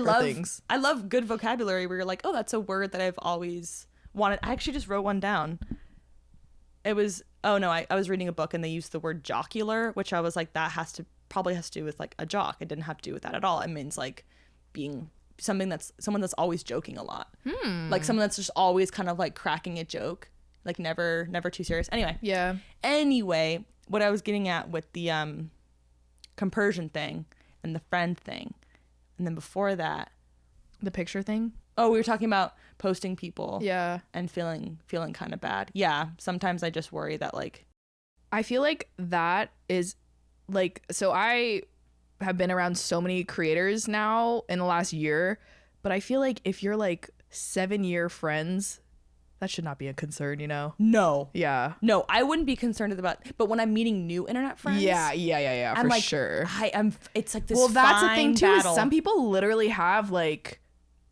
love good vocabulary where you're like, oh, that's a word that I've always wanted. I actually just wrote one down. It was I was reading a book and they used the word jocular, which I was like, that probably has to do with like a jock. It didn't have to do with that at all. It means like being someone that's always joking a lot, like someone that's just always kind of like cracking a joke, like never too serious. Anyway, what I was getting at with the compersion thing and the friend thing, and then before that, the picture thing. Oh, we were talking about posting people. Yeah. And feeling kind of bad. Yeah. Sometimes I just worry that like, I feel like that is like, so I have been around so many creators now in the last year, but I feel like if you're like 7-year friends, that should not be a concern, you know? No. Yeah. No, I wouldn't be concerned about, but when I'm meeting new internet friends. Yeah, I'm for like, sure. It's like this that's the thing too, battle. is some people literally have like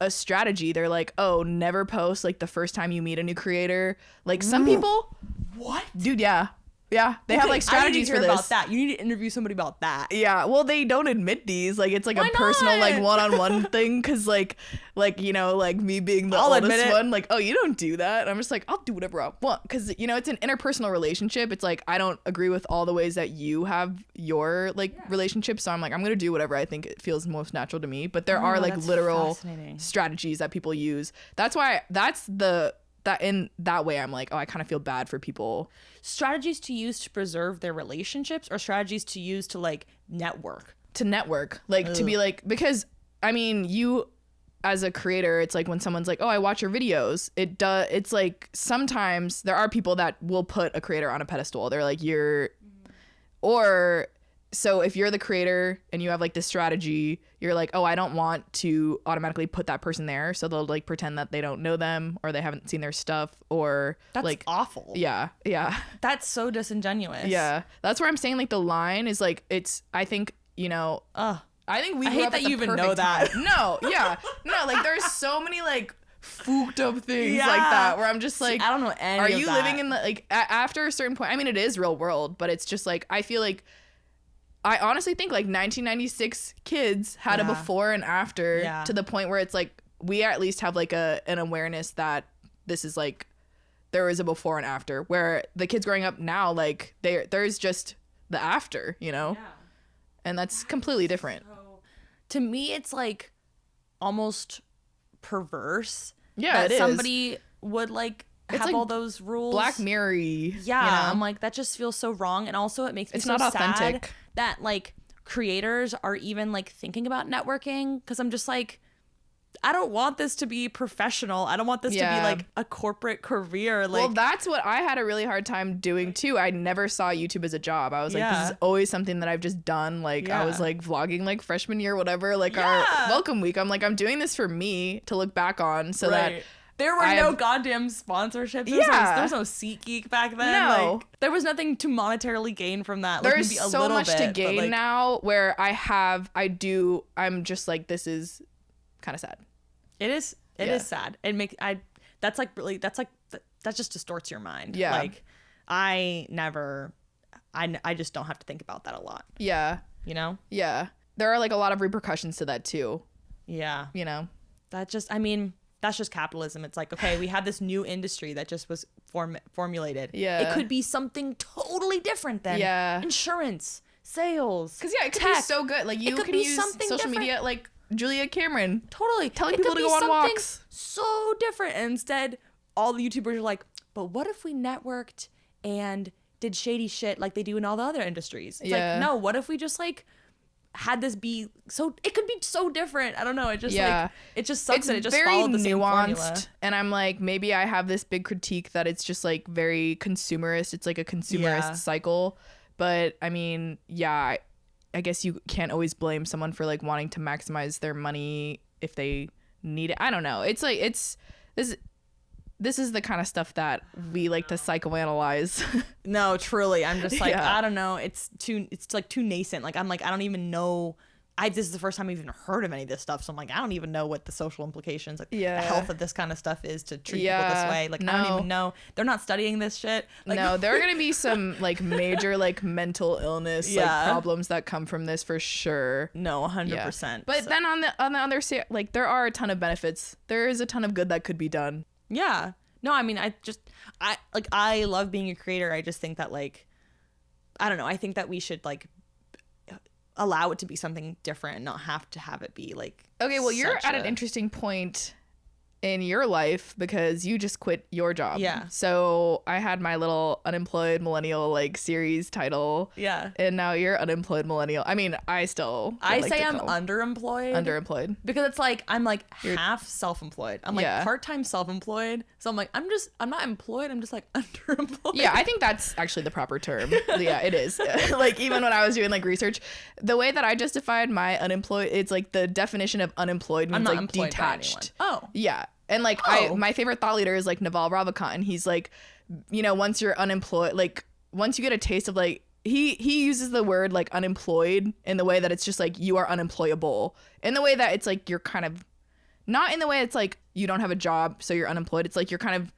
a strategy. They're like, oh, never post like the first time you meet a new creator. Like some people. What? Dude, yeah. Yeah, they have like strategies for this. About that. You need to interview somebody about that. Yeah, well, they don't admit these. Like it's like a personal like one-on-one thing, because like you know, like me being the oldest one, like, oh, you don't do that. And I'm just like, I'll do whatever I want, because you know it's an interpersonal relationship. It's like I don't agree with all the ways that you have your like relationship, so I'm like, I'm gonna do whatever I think it feels most natural to me. But there are like literal strategies that people use. That's why in that way I'm like, oh, I kind of feel bad for people. Strategies to use to preserve their relationships, or strategies to use to like network? To network, like to be like, because I mean, you as a creator, it's like when someone's like, oh, I watch your videos, it's like sometimes there are people that will put a creator on a pedestal. They're like, so if you're the creator and you have like this strategy, you're like, oh, I don't want to automatically put that person there. So they'll like pretend that they don't know them, or they haven't seen their stuff, or that's like awful. Yeah. That's so disingenuous. Yeah. That's where I'm saying like the line is like, I think, you know, I think I hate that you even know that. No. Yeah. No, like there's so many like fooked up things like that where I'm just like, I don't know any are of you that. living in the like after a certain point? I mean, it is real world, but it's just like, I feel like I honestly think like 1996 kids had a before and after to the point where it's like we at least have like an awareness that this is like there is a before and after, where the kids growing up now, like there's just the after, you know? Yeah. And that's completely different. So, to me, it's like almost perverse. Yeah, that it is. somebody would like have like all those rules. Black Mirror-y, Yeah, you know? I'm like, that just feels so wrong. And also it makes me It's so not sad authentic. that like creators are even like thinking about networking, because I'm just like, I don't want this to be professional. I don't want this to be Yeah. like a corporate career. Like, Well, that's what I had a really hard time doing too. I never saw YouTube as a job. I was like, Yeah. this is always something that I've just done. Like I was Yeah. like vlogging like freshman year, whatever, like Yeah. our welcome week. I'm like, I'm doing this for me to look back on so that there were I no have- goddamn sponsorships. Yeah. There was no SeatGeek back then. No. Like, there was nothing to monetarily gain from that. Like, there's maybe a so little much bit, to but, gain like, now where I'm just like, this is kind of sad. It is. It Yeah. is sad. That's like really. That just distorts your mind. Yeah. Like, I just don't have to think about that a lot. Yeah. You know. Yeah. There are like a lot of repercussions to that too, Yeah. you know? That's just capitalism. It's like, okay, we have this new industry that just was formulated. Yeah. It could be something totally different than Yeah. insurance, sales. Because yeah, it could tech. be so good. Like you could can be use something social different. media like Julia Cameron. Totally. Telling It people could to be go on something walks. so different. And instead, all the YouTubers are like, but what if we networked and did shady shit like they do in all the other industries? It's Yeah. like, no, what if we just like had this be so, it could be so different. I don't know. It just Yeah. like, it just sucks It's that it just very followed the same formula. nuanced, and I'm like, maybe I have this big critique that it's just like very consumerist. It's like a consumerist Yeah. cycle. But I mean, yeah, I guess you can't always blame someone for like wanting to maximize their money if they need it. I don't know. It's like this is the kind of stuff that we like to psychoanalyze. No, truly. I'm just like, Yeah. I don't know. It's like too nascent. Like, I'm like, I don't even know. This is the first time I've even heard of any of this stuff. So I'm like, I don't even know what the social implications, like Yeah. the health of this kind of stuff is to treat people Yeah. this way. Like, I No. don't even know. They're not studying this shit. Like, No, there are gonna be some like major like mental illness Yeah. like problems that come from this for sure. no, 100%. Yeah. But then on the other side, like there are a ton of benefits. There is a ton of good that could be done. yeah. No, I mean, I love being a creator. I just think that like, I don't know. I think that we should like allow it to be something different and not have to have it be like, Okay, well you're such at an a- interesting point in your life because you just quit your job. Yeah. So I had my little unemployed millennial like series title. Yeah. And now you're unemployed millennial. I mean, I still would I like say to I'm call underemployed. underemployed. Because it's like I'm like half self-employed. I'm like Yeah. part-time self-employed. So I'm like I'm not employed. I'm just like underemployed. Yeah, I think that's actually the proper term. Yeah, it is. Like even when I was doing like research, the way that I justified my unemployed, it's like the definition of unemployed means I'm not like employed by anyone. detached. Oh. Yeah. And like Oh. my favorite thought leader is like Naval Ravikant, and he's like, you know, once you're unemployed, like once you get a taste of like he uses the word like unemployed in the way that it's just like you are unemployable. In the way that it's like you're kind of not in the way it's like you don't have a job so you're unemployed. It's like you're kind of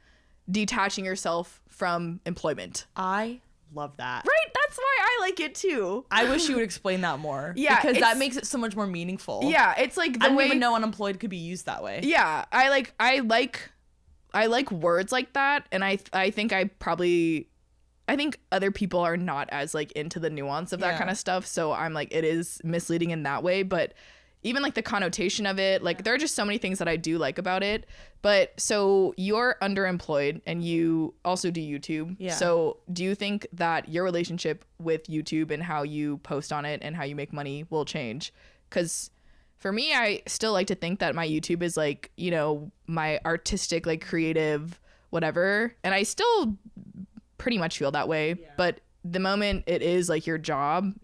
detaching yourself from employment. I love that. Right? That's why I like it too. I wish you would explain that more. Yeah, Because it's- that makes it so much more meaningful. Yeah, it's like the I didn't way even know unemployed could be used that way. Yeah, I like words like that, and I think I think other people are not as like into the nuance of that Yeah. kind of stuff, so I'm like it is misleading in that way, but even like the connotation of it, like there are just so many things that I do like about it. But so you're underemployed and you also do YouTube. Yeah. So do you think that your relationship with YouTube and how you post on it and how you make money will change? Because for me, I still like to think that my YouTube is like, you know, my artistic, like creative, whatever. And I still pretty much feel that way. Yeah. But the moment it is like your job,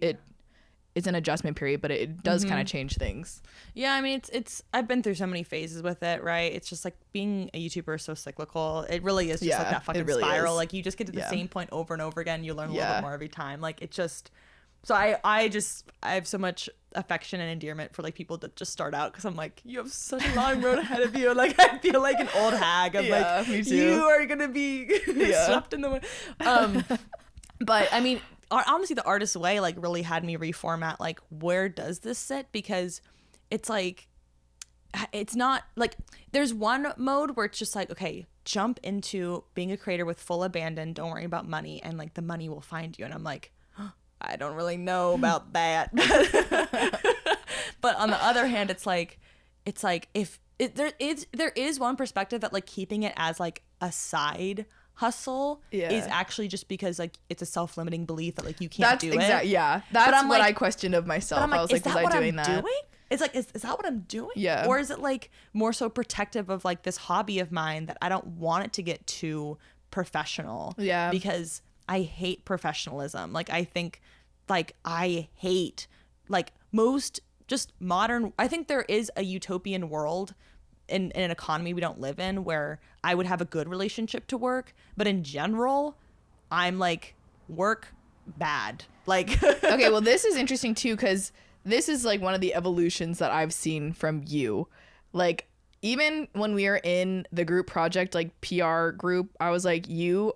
it's an adjustment period, but it does kind of change things. Yeah, I mean it's I've been through so many phases with it, right? It's just like being a YouTuber is so cyclical. It really is just Yeah, like that it fucking really spiral. is. Like you just get to the Yeah. same point over and over again. You learn a little Yeah. bit more every time. Like it just so I have so much affection and endearment for like people that just start out because I'm like, you have such a long road ahead of you. Like I feel like an old hag. I'm Yeah, like, me too. you are gonna be Yeah. swept in the wind. But I mean, honestly, the artist's way like really had me reformat like where does this sit, because it's like it's not like there's one mode where it's just like, okay, jump into being a creator with full abandon, don't worry about money, and like the money will find you. And I'm like, I don't really know about that. But on the other hand, it's like if there is one perspective that like keeping it as like a side hustle is actually just because like it's a self-limiting belief that like you can't do it. Yeah, that's what I questioned of myself. I was like, was I doing that? It's like, is that what I'm doing? Yeah. Or is it like more so protective of like this hobby of mine that I don't want it to get too professional? Yeah. Because I hate professionalism. Like I think like I hate like most just modern, I think there is a utopian world in an economy we don't live in where I would have a good relationship to work, but in general, I'm like work bad. Like okay, well this is interesting too, because this is like one of the evolutions that I've seen from you. Like even when we are in the group project, like PR group, I was like, you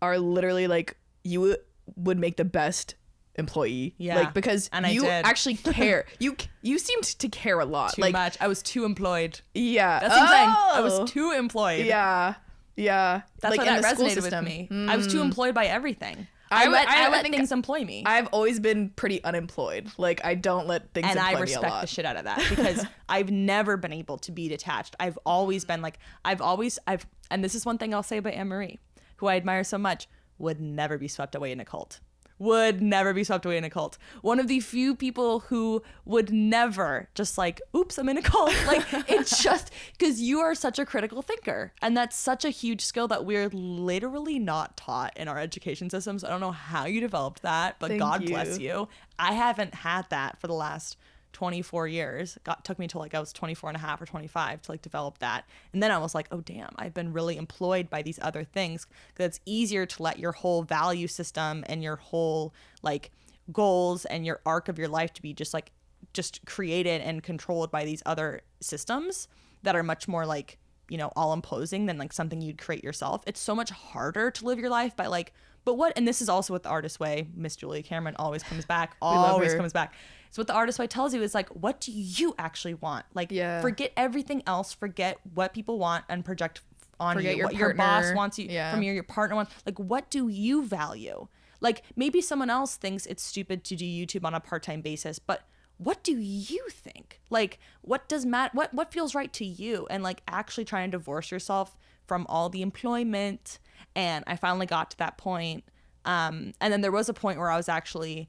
are literally like, you would make the best employee. Yeah. Like because and you I did. actually care. You seemed to care a lot. Too like much. I was too employed. Yeah. That's what I'm saying. I was too employed. Yeah. Yeah. That's like why in that the school resonated system. with me. I was too employed by everything. I let think things employ me. I've always been pretty unemployed. Like I don't let things And employ I me a respect lot. the shit out of that because I've never been able to be detached. I've always been like, and this is one thing I'll say about Anne Marie, who I admire so much, would never be swept away in a cult. Would never be swept away in a cult. One of the few people who would never just like, oops, I'm in a cult. Like it's just because you are such a critical thinker. And that's such a huge skill that we're literally not taught in our education systems. I don't know how you developed that, but Thank God you. bless you. I haven't had that for the last 24 years. Took me till like I was 24 and a half or 25 to like develop that. And then I was like, oh damn, I've been really employed by these other things, because it's easier to let your whole value system and your whole like goals and your arc of your life to be just created and controlled by these other systems that are much more like, you know, all imposing than like something you'd create yourself. It's so much harder to live your life by like, but what, and this is also what the Artist Way, Miss Julia Cameron always comes back, always comes back. So what the Artist Way tells you is like, what do you actually want? Like, forget everything else, forget what people want and project on you, what your boss wants you from you, your partner wants. Like, what do you value? Like, maybe someone else thinks it's stupid to do YouTube on a part-time basis, but what do you think? Like, what does what feels right to you? And like actually trying to divorce yourself from all the employment. And I finally got to that point. And then there was a point where I was actually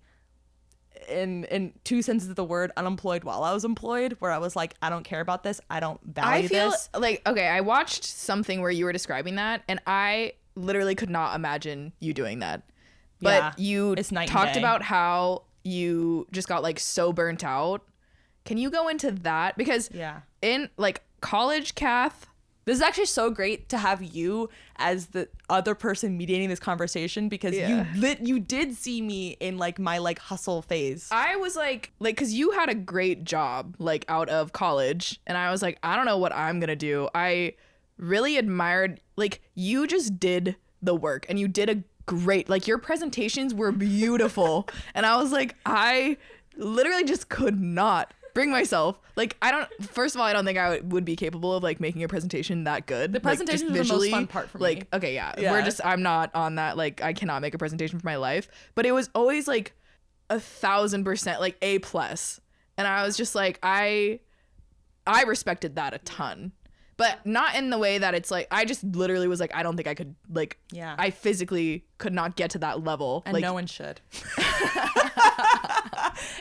in two senses of the word unemployed while I was employed, where I was like, I don't care about this. I don't value this. Like, okay, I watched something where you were describing that and I literally could not imagine you doing that. But you talked about how you just got like so burnt out. Can you go into that? Because in like college, Kath, this is actually so great to have you as the other person mediating this conversation, because you did see me in like my like hustle phase. I was like because you had a great job like out of college, and I was like, I don't know what I'm gonna do. I really admired, like, you just did the work and you did a great, like, your presentations were beautiful. And I was like, I literally just could not bring myself, like, first of all, I don't think I would be capable of like making a presentation that good. The presentation like, is the most fun part for me. Like, okay, I'm not on that, like, I cannot make a presentation for my life, but it was always like 1,000% like A+. And I was just like, I respected that a ton, but not in the way that it's like, I just literally was like, I don't think I could, like, I physically could not get to that level. And like, no one should.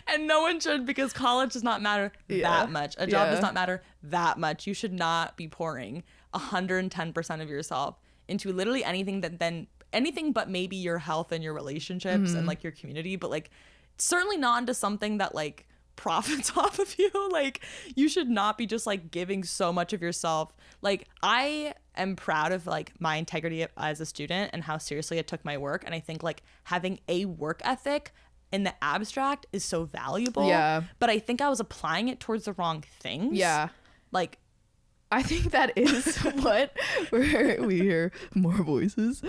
And no one should, because college does not matter that much. A job does not matter that much. You should not be pouring 110% of yourself into literally anything but maybe your health and your relationships and like your community, but like certainly not into something that like profits off of you. Like, you should not be just like giving so much of yourself. Like, I am proud of like my integrity as a student and how seriously I took my work, and I think like having a work ethic in the abstract is so valuable. But I think I was applying it towards the wrong things. Like, I think that is what we hear more voices.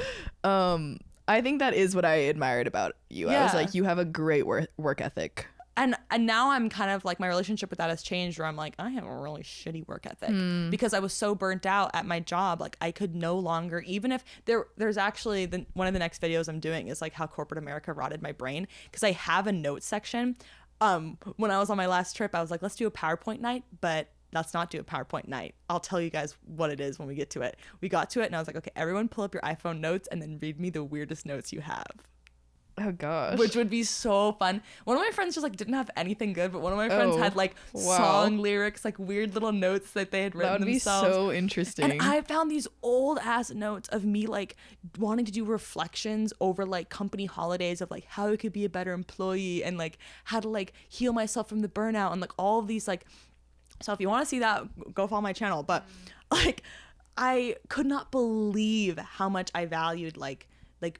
I think that is what I admired about you. I was like, you have a great work ethic. and now I'm kind of like, my relationship with that has changed, where I'm like, I have a really shitty work ethic because I was so burnt out at my job. Like I could no longer, even if there's actually one of the next videos I'm doing is like how corporate America rotted my brain, because I have a notes section. When I was on my last trip, I was like, let's do a PowerPoint night, but let's not do a PowerPoint night. I'll tell you guys what it is when we get to it. We got to it and I was like, okay, everyone pull up your iPhone notes and then read me the weirdest notes you have. Oh gosh. Which would be so fun. One of my friends just like didn't have anything good, but one of my friends had like song lyrics, like weird little notes that they had written themselves. That would be so interesting. And I found these old ass notes of me like wanting to do reflections over like company holidays of like how I could be a better employee and like how to like heal myself from the burnout and like all of these like. So if you want to see that, go follow my channel. But like I could not believe how much I valued like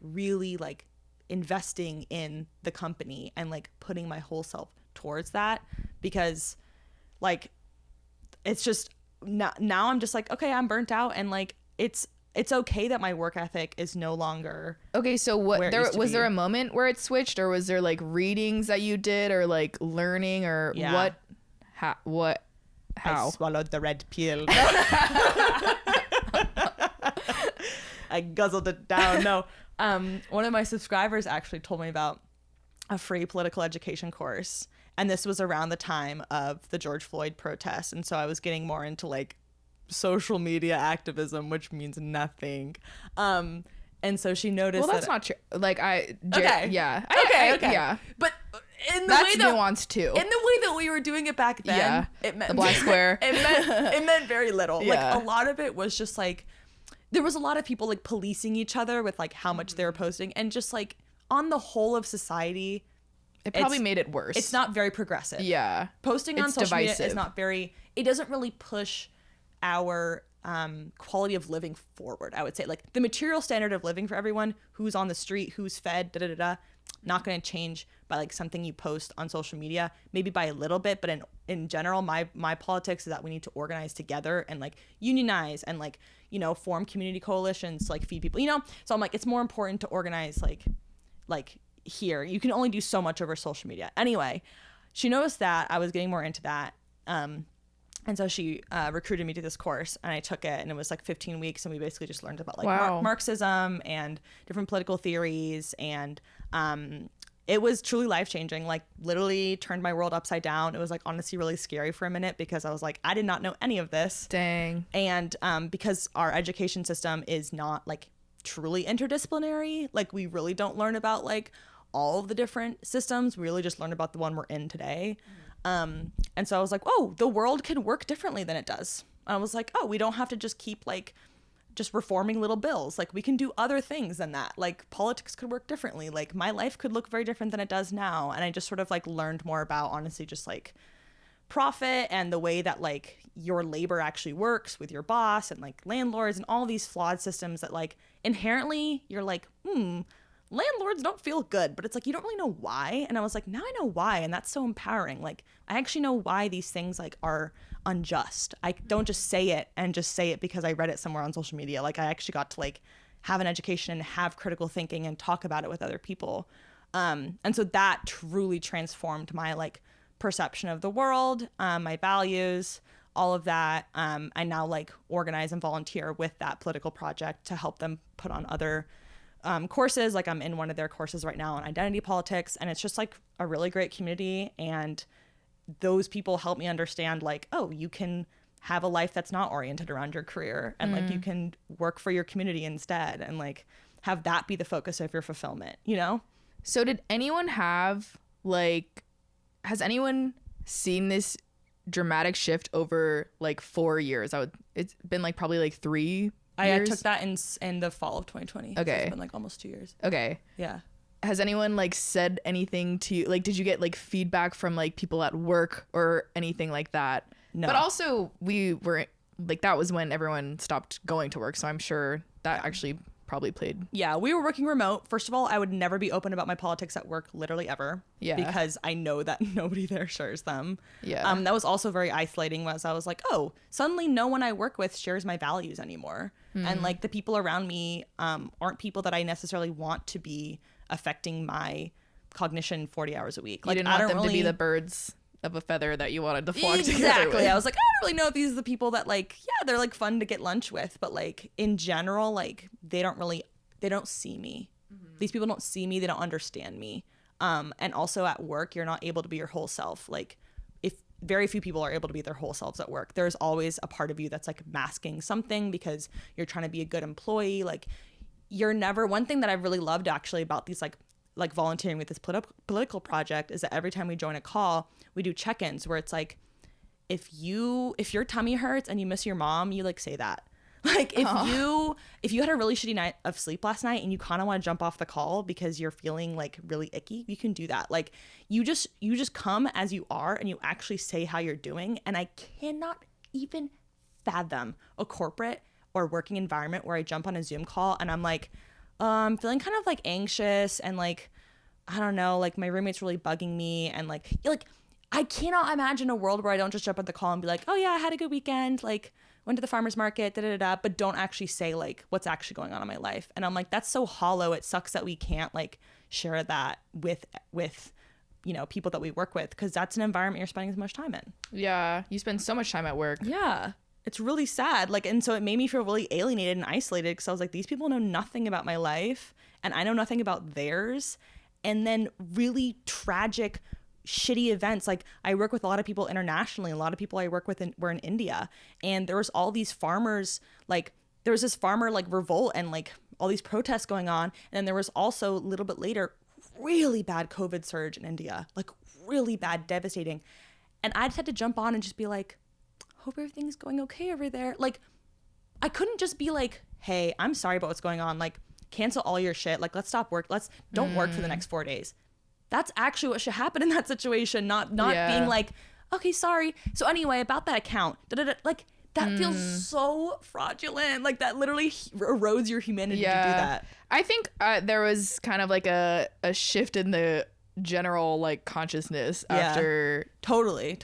really like investing in the company and like putting my whole self towards that, because like it's just now I'm just like, okay, I'm burnt out, and like it's okay that my work ethic is no longer okay. So what was there a moment where it switched, or was there like readings that you did, or like learning, or how I swallowed the red pill. I guzzled it down. No. One of my subscribers actually told me about a free political education course, and this was around the time of the George Floyd protests, and so I was getting more into like social media activism, which means nothing. And so she noticed. Well, that's not true. Like okay, yeah, okay, yeah, but in the that's way that nuanced too. In the way that we were doing it back then, yeah, it meant the black square. It meant very little. Yeah. Like a lot of it was just like. There was a lot of people like policing each other with like how much they were posting, and just like on the whole of society, it probably made it worse. It's not very progressive. Yeah. Posting on social divisive. media is not very, it doesn't really push our quality of living forward, I would say. Like the material standard of living for everyone, who's on the street, who's fed, not going to change by like something you post on social media, maybe by a little bit, but in general, my politics is that we need to organize together and like unionize and like, you know, form community coalitions to like feed people, you know? So I'm like, it's more important to organize like here. You can only do so much over social media. Anyway, she noticed that I was getting more into that. And so she recruited me to this course, and I took it, and it was like 15 weeks, and we basically just learned about like Marxism and different political theories, and it was truly life-changing, like literally turned my world upside down. It was like honestly really scary for a minute, because I was like, I did not know any of this. Dang. And because our education system is not like truly interdisciplinary, like we really don't learn about like all of the different systems. We really just learn about the one we're in today. And so I was like, oh, the world can work differently than it does. And I was like, oh, we don't have to just keep like just reforming little bills. Like we can do other things than that. Like politics could work differently. Like my life could look very different than it does now. And I just sort of like learned more about honestly just like profit and the way that like your labor actually works with your boss and like landlords and all these flawed systems that like inherently you're like, landlords don't feel good, but it's like you don't really know why. And I was like, now I know why, and that's so empowering. Like I actually know why these things like are unjust. I don't just say it and just say it because I read it somewhere on social media. Like I actually got to like have an education and have critical thinking and talk about it with other people. And so that truly transformed my like perception of the world, my values, all of that. I now like organize and volunteer with that political project to help them put on other courses. Like I'm in one of their courses right now on identity politics, and it's just like a really great community, and those people help me understand like, oh, you can have a life that's not oriented around your career, and like you can work for your community instead, and like have that be the focus of your fulfillment, you know? So did anyone have like, has anyone seen this dramatic shift over like 4 years? It's been like probably like 3 years. I took that in the fall of 2020. Okay. So it's been like almost 2 years. Okay. Yeah. Has anyone like said anything to you? Like, did you get like feedback from like people at work or anything like that? No. But also we were like, that was when everyone stopped going to work. So I'm sure that actually probably played. Yeah, we were working remote. First of all, I would never be open about my politics at work, literally ever. Yeah. Because I know that nobody there shares them. Yeah. That was also very isolating, was I was like, oh, suddenly no one I work with shares my values anymore. And like the people around me aren't people that I necessarily want to be affecting my cognition 40 hours a week. You Like, didn't I want don't them to be really the birds of a feather that you wanted to flock together exactly. with. I was like, I don't really know if these are the people that like, yeah, they're like fun to get lunch with, but like in general, like they don't see me. These people don't see me. They don't understand me. And also at work, you're not able to be your whole self. Like, if very few people are able to be their whole selves at work, there's always a part of you that's like masking something because you're trying to be a good employee. Like, you're never, one thing that I've really loved actually about these like volunteering with this political project is that every time we join a call, we do check-ins where it's like, if your tummy hurts and you miss your mom, you like say that. Like, if you had a really shitty night of sleep last night and you kind of want to jump off the call because you're feeling like really icky, you can do that. Like, you just come as you are and you actually say how you're doing. And I cannot even fathom a corporate or working environment where I jump on a Zoom call and I'm like, I'm feeling kind of like anxious and like, I don't know, like my roommate's really bugging me, and like I cannot imagine a world where I don't just jump on the call and be like, oh yeah, I had a good weekend, like went to the farmer's market, but don't actually say like what's actually going on in my life. And I'm like, that's so hollow. It sucks that we can't like share that with you know, people that we work with, because that's an environment you're spending so much time in. Yeah, you spend so much time at work. Yeah, it's really sad. Like, and so it made me feel really alienated and isolated because I was like, these people know nothing about my life and I know nothing about theirs. And then really tragic, shitty events. Like, I work with a lot of people internationally. A lot of people I work with were in India, and there was all these farmers, like there was this farmer like revolt and like all these protests going on. And then there was also a little bit later, really bad COVID surge in India, like really bad, devastating. And I just had to jump on and just be like, hope everything's going okay over there. Like, I couldn't just be like, hey, I'm sorry about what's going on. Like, cancel all your shit. Like, let's stop work. Don't work for the next 4 days. That's actually what should happen in that situation. Not being like, okay, sorry. So anyway, about that account, like that feels so fraudulent. Like, that literally erodes your humanity to do that. I think there was kind of like a shift in the general like consciousness after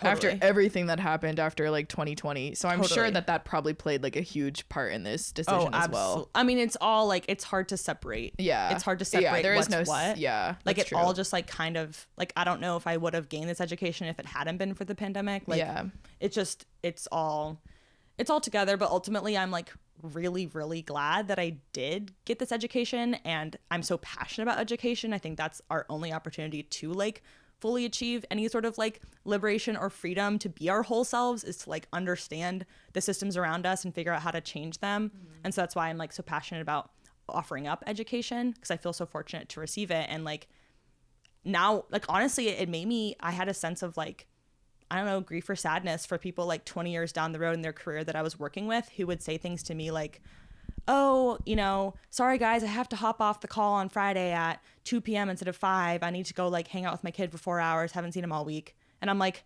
after everything that happened after like 2020. So I'm sure that probably played like a huge part in this decision as well. I mean, it's all like, it's hard to separate. Yeah, it's hard to separate. There is what's no what. Yeah, like it true. all just like kind of like, I don't know if I would have gained this education if it hadn't been for the pandemic. Like, it's all together. But ultimately, I'm like really, really glad that I did get this education, and I'm so passionate about education. I think that's our only opportunity to like fully achieve any sort of like liberation or freedom to be our whole selves, is to like understand the systems around us and figure out how to change them. And so that's why I'm like so passionate about offering up education, because I feel so fortunate to receive it. And like now, like honestly, it made me, I had a sense of like, I don't know, grief or sadness for people like 20 years down the road in their career that I was working with, who would say things to me like, oh, you know, sorry guys, I have to hop off the call on Friday at 2 p.m. instead of 5. I need to go like hang out with my kid for 4 hours. Haven't seen him all week. And I'm like,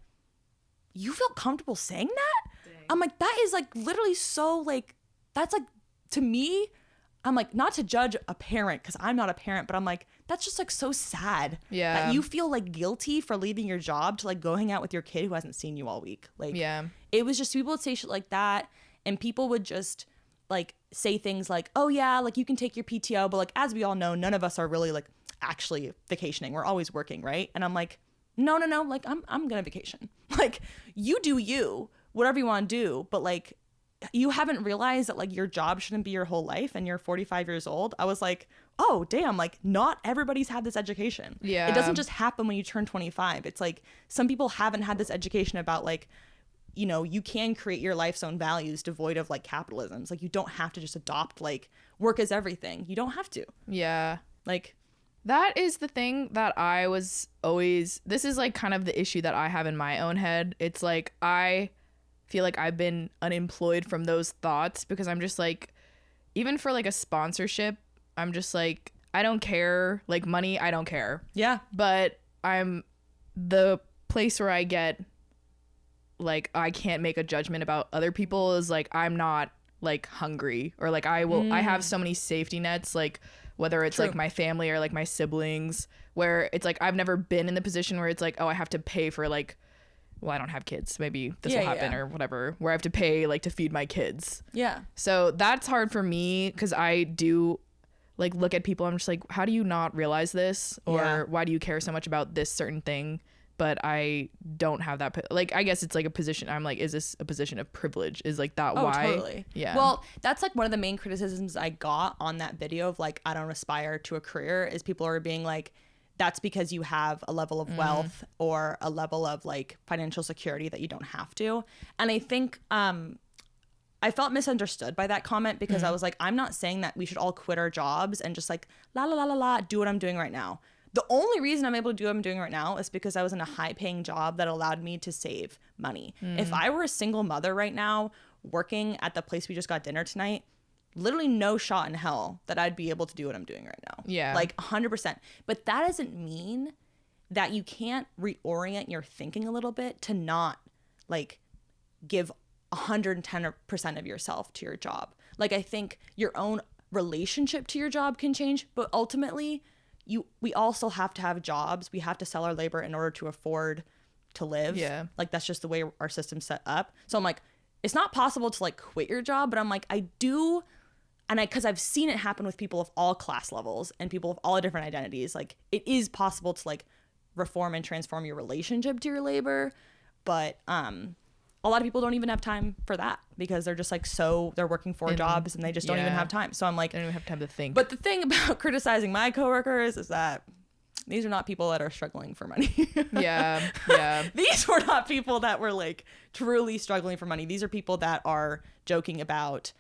you feel comfortable saying that? Dang. I'm like, that is like literally so like, that's like, to me, I'm like, not to judge a parent because I'm not a parent, but I'm like, that's just like so sad. Yeah. That you feel like guilty for leaving your job to like go hang out with your kid who hasn't seen you all week. Like, yeah, it was just, people would say shit like that, and people would just like say things like, oh yeah, like you can take your PTO, but like, as we all know, none of us are really like actually vacationing. We're always working, right? And I'm like, no, like I'm gonna vacation. Like, you do you, whatever you want to do, but like, you haven't realized that like your job shouldn't be your whole life and you're 45 years old. I was like, oh damn, like not everybody's had this education. Yeah, it doesn't just happen when you turn 25. It's like some people haven't had this education about like, you know, you can create your life's own values devoid of like capitalism. It's like, you don't have to just adopt like work as everything. You don't have to. Yeah, like that is the thing that I was always, this is like kind of the issue that I have in my own head. It's like, I feel like I've been unemployed from those thoughts because I'm just like, even for like a sponsorship, I'm just like, I don't care. Like money, I don't care. Yeah. But I'm the place where I get like, I can't make a judgment about other people is like, I'm not like hungry, or like I have so many safety nets, like whether it's like my family or like my siblings, where it's like, I've never been in the position where it's like, oh, I have to pay for like, well, I don't have kids, maybe this will happen or whatever, where I have to pay like to feed my kids. Yeah. So that's hard for me because I do like look at people. I'm just like, how do you not realize this? Or Yeah. why do you care so much about this certain thing? But I don't have that. Like, I guess it's like a position. I'm like, is this a position of privilege? Is like that Oh, why? totally. Yeah. Well, that's like one of the main criticisms I got on that video of like, I don't aspire to a career, is people are being like, that's because you have a level of wealth or a level of like financial security that you don't have to. And I think I felt misunderstood by that comment because I was like, I'm not saying that we should all quit our jobs and just like la la la la la do what I'm doing right now. The only reason I'm able to do what I'm doing right now is because I was in a high paying job that allowed me to save money. If I were a single mother right now working at the place we just got dinner tonight, literally no shot in hell that I'd be able to do what I'm doing right now. Yeah. Like 100%. But that doesn't mean that you can't reorient your thinking a little bit to not like give 110% of yourself to your job. Like, I think your own relationship to your job can change, but ultimately we all still have to have jobs. We have to sell our labor in order to afford to live. Yeah. Like, that's just the way our system's set up. So I'm like, it's not possible to like quit your job, but I'm like, I do. And because I've seen it happen with people of all class levels and people of all different identities, like it is possible to like reform and transform your relationship to your labor. But a lot of people don't even have time for that because they're just like, so they're working 4 jobs and they just don't even yeah. have time. So I'm like, I don't even have time to think. but the thing about criticizing my coworkers is that these are not people that are struggling for money. yeah. Yeah. These were not people that were like truly struggling for money. These are people that are joking about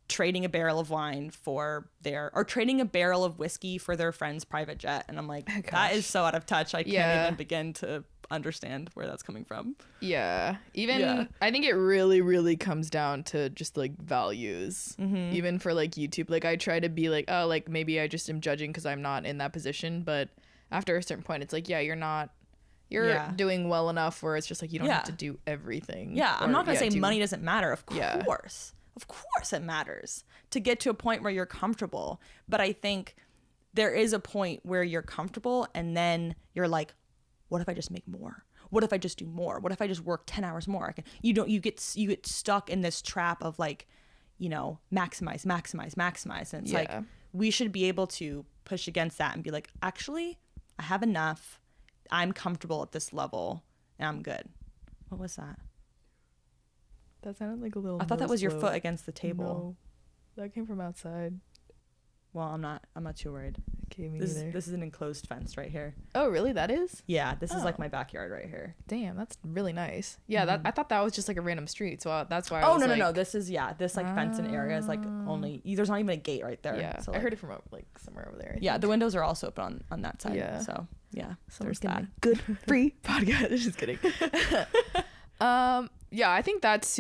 trading a barrel of wine for or trading a barrel of whiskey for their friend's private jet. And I'm like, that is so out of touch. I can't even begin to understand where that's coming from. Yeah. I think it really, really comes down to just like values. Even for like YouTube, like I try to be like, oh, like maybe I just am judging because I'm not in that position. But after a certain point, it's like, yeah, you're doing well enough where it's just like, you don't have to do everything. Yeah. I'm not going to say money doesn't matter. Of Yeah. course. Of course it matters to get to a point where you're comfortable. But I think there is a point where you're comfortable and then you're like, what if I just make more? What if I just do more? What if I just work 10 hours more? You get stuck in this trap of like, you know, maximize. And it's like, we should be able to push against that and be like, actually, I have enough. I'm comfortable at this level and I'm good. What was that? That sounded like a little. I thought that was your foot against the table. No, that came from outside. Well, I'm not too worried. Okay, me This neither. is an enclosed fence right here. Oh, really? That is? Yeah, this is like Oh. my backyard right here. Damn, that's really nice. Yeah, I thought that was just like a random street, so that's why. I Oh was no, like, no. This is this like fenced in area is like only there's not even a gate right there. Yeah, So, I like, heard it from like somewhere over there. I Yeah, think. the windows are also open on that side. Yeah. So yeah, Someone's there's getting that. a good free podcast. Just kidding. Yeah, I think that's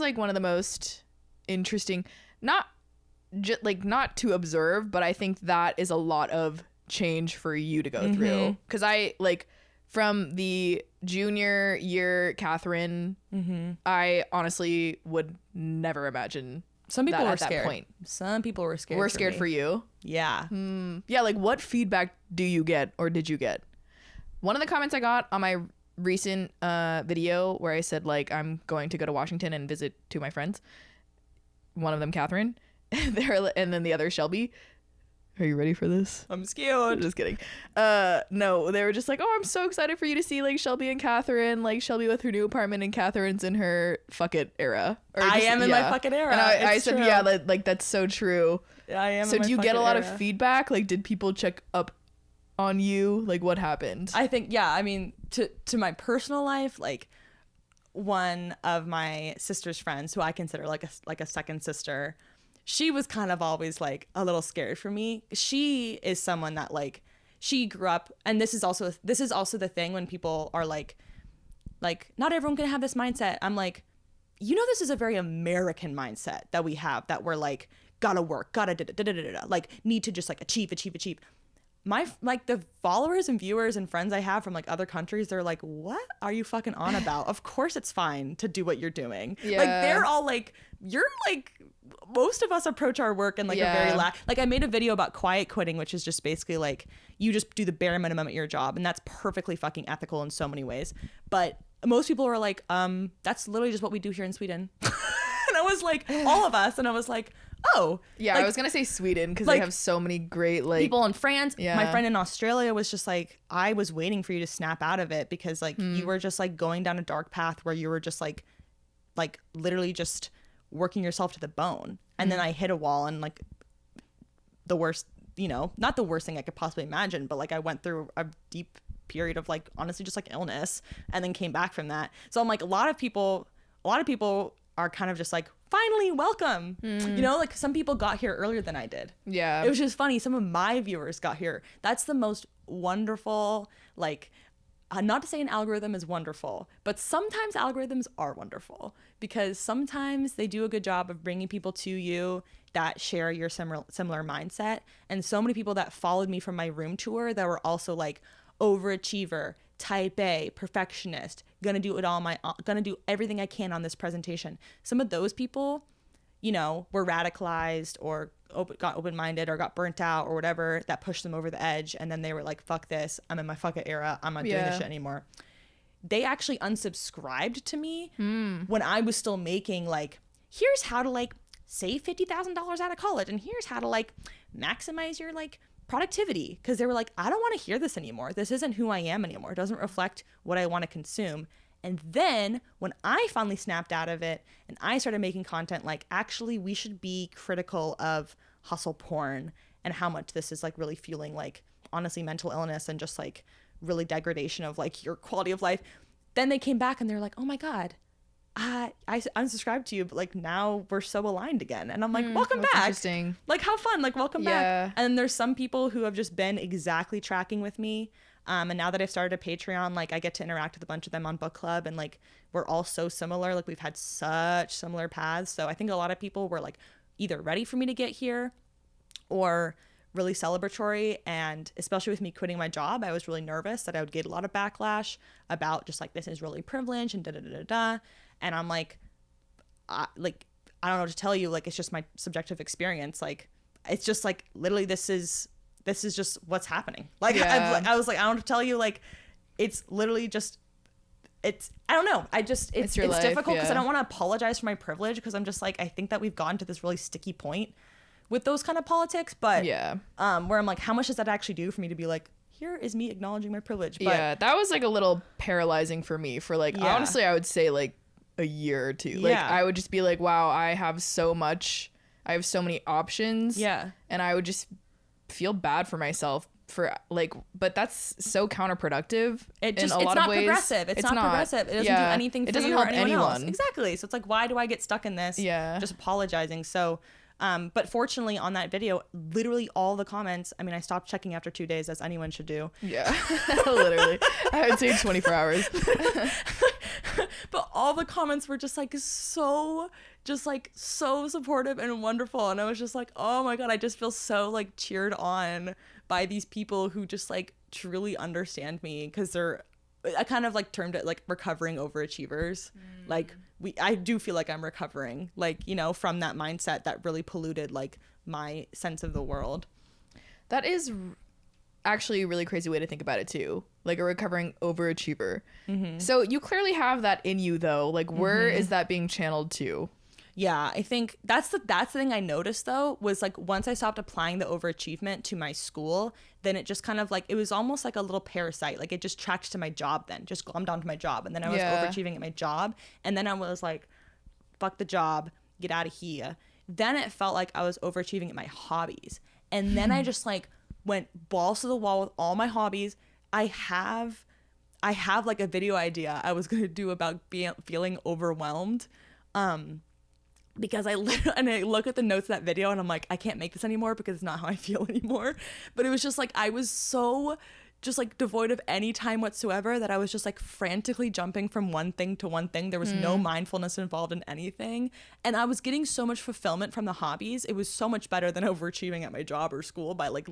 like one of the most interesting, not to observe, but I think that is a lot of change for you to go through. Because I like from the junior year Catherine, I honestly would never imagine Some people that were at that scared. point. Some people were scared. We're scared me. for you. Yeah. Yeah, like what feedback do you get or did you get? One of the comments I got on my recent video where I said like I'm going to go to Washington and visit 2 of my friends, one of them Catherine, and then the other Shelby. Are you ready for this? I'm scared. Just kidding. No, they were just like, oh, I'm so excited for you to see like Shelby and Catherine, like Shelby with her new apartment and Catherine's in her fuck it era. Or I just- am in my fuck it era. And I It's said, true. yeah, like that's so true. I am. So in my do you fuck get it a lot era. of feedback? Like, did people check up on you? Like, what happened? I think I mean to my personal life, like one of my sister's friends who I consider like a second sister, she was kind of always like a little scared for me. She is someone that like she grew up, and this is also the thing when people are like not everyone can have this mindset. I'm like, this is a very American mindset that we have, that we're like gotta work, gotta like need to just like achieve. My like the followers and viewers and friends I have from like other countries, they're like, what are you fucking on about? Of course it's fine to do what you're doing. Yeah. Like they're all like, you're like, most of us approach our work in like a very like I made a video about quiet quitting, which is just basically like you just do the bare minimum at your job, and that's perfectly fucking ethical in so many ways. But most people are like, that's literally just what we do here in Sweden. And I was like, all of us, and I was like, oh. Yeah, like, I was gonna say Sweden because like, they have so many great like people in France. Yeah. My friend in Australia was just like, I was waiting for you to snap out of it because like you were just like going down a dark path where you were just like literally just working yourself to the bone. And then I hit a wall and like the worst, you know, not the worst thing I could possibly imagine, but like I went through a deep period of like honestly just like illness and then came back from that. So I'm like, a lot of people are kind of just like, finally, welcome. You know, like some people got here earlier than I did. Yeah. It was just funny. Some of my viewers got here. That's the most wonderful, like, not to say an algorithm is wonderful, but sometimes algorithms are wonderful because sometimes they do a good job of bringing people to you that share your similar mindset. And so many people that followed me from my room tour that were also like overachiever, type A, perfectionist, gonna do everything I can on this presentation. Some of those people, you know, were radicalized or got open-minded or got burnt out or whatever that pushed them over the edge, and then they were like, fuck this, I'm in my fuck it era, I'm not doing this shit anymore. They actually unsubscribed to me when I was still making like, here's how to like save $50,000 out of college, and here's how to like maximize your like productivity, because they were like, I don't want to hear this anymore. This isn't who I am anymore. It doesn't reflect what I want to consume. And then when I finally snapped out of it and I started making content like, actually, we should be critical of hustle porn and how much this is like really fueling like honestly mental illness and just like really degradation of like your quality of life. Then they came back and they're like, oh my God, I unsubscribed to you, but like now we're so aligned again. And I'm like, welcome back. Interesting. Like, how fun. Like, welcome back. And there's some people who have just been exactly tracking with me. And now that I've started a Patreon, like I get to interact with a bunch of them on book club, and like we're all so similar. Like we've had such similar paths. So I think a lot of people were like either ready for me to get here or really celebratory. And especially with me quitting my job, I was really nervous that I would get a lot of backlash about just like, this is really privileged and da da da da da. And I'm like, I don't know what to tell you. Like, it's just my subjective experience. Like, it's just like, literally, this is just what's happening. Like, Yeah. I was like, I don't know what to tell you. Like, it's literally just, I don't know. It's your life, difficult because I yeah. don't want to apologize for my privilege, because I'm just like, I think that we've gotten to this really sticky point with those kind of politics. But Yeah. where I'm like, how much does that actually do for me to be like, here is me acknowledging my privilege? But Yeah, that was like a little paralyzing for me for like, Yeah. honestly, I would say like a year or two. Like, Yeah. I would just be like, wow, I have so many options. Yeah. And I would just feel bad for myself for like, but that's so counterproductive. It's in a lot not of ways. progressive. It's not progressive. It doesn't do Yeah. anything for It doesn't you help or anyone else. anyone. Exactly. So it's like, why do I get stuck in this? Yeah. Just apologizing. So, but fortunately on that video, literally all the comments, I mean, I stopped checking after 2 days, as anyone should do. Yeah. Literally. I would say 24 hours. But all the comments were just so supportive and wonderful. And I was just like, oh my God, I just feel so like cheered on by these people who just like truly understand me, because I kind of like termed it like recovering overachievers. Like I do feel like I'm recovering, like, you know, from that mindset that really polluted like my sense of the world. That is actually a really crazy way to think about it too. Like a recovering overachiever. Mm-hmm. So you clearly have that in you though. Like where is that being channeled to? Yeah, I think that's the thing I noticed though, was like once I stopped applying the overachievement to my school, then it just kind of like, it was almost like a little parasite. Like it just tracked to my job then, just glommed onto my job. And then I was overachieving at my job. And then I was like, fuck the job, get out of here. Then it felt like I was overachieving at my hobbies. And then I just like went balls to the wall with all my hobbies. I have like a video idea I was going to do about feeling overwhelmed. Because I look at the notes of that video and I'm like, I can't make this anymore because it's not how I feel anymore. But it was just like, I was so just like devoid of any time whatsoever that I was just like frantically jumping from one thing to one thing. There was no mindfulness involved in anything. And I was getting so much fulfillment from the hobbies. It was so much better than overachieving at my job or school by like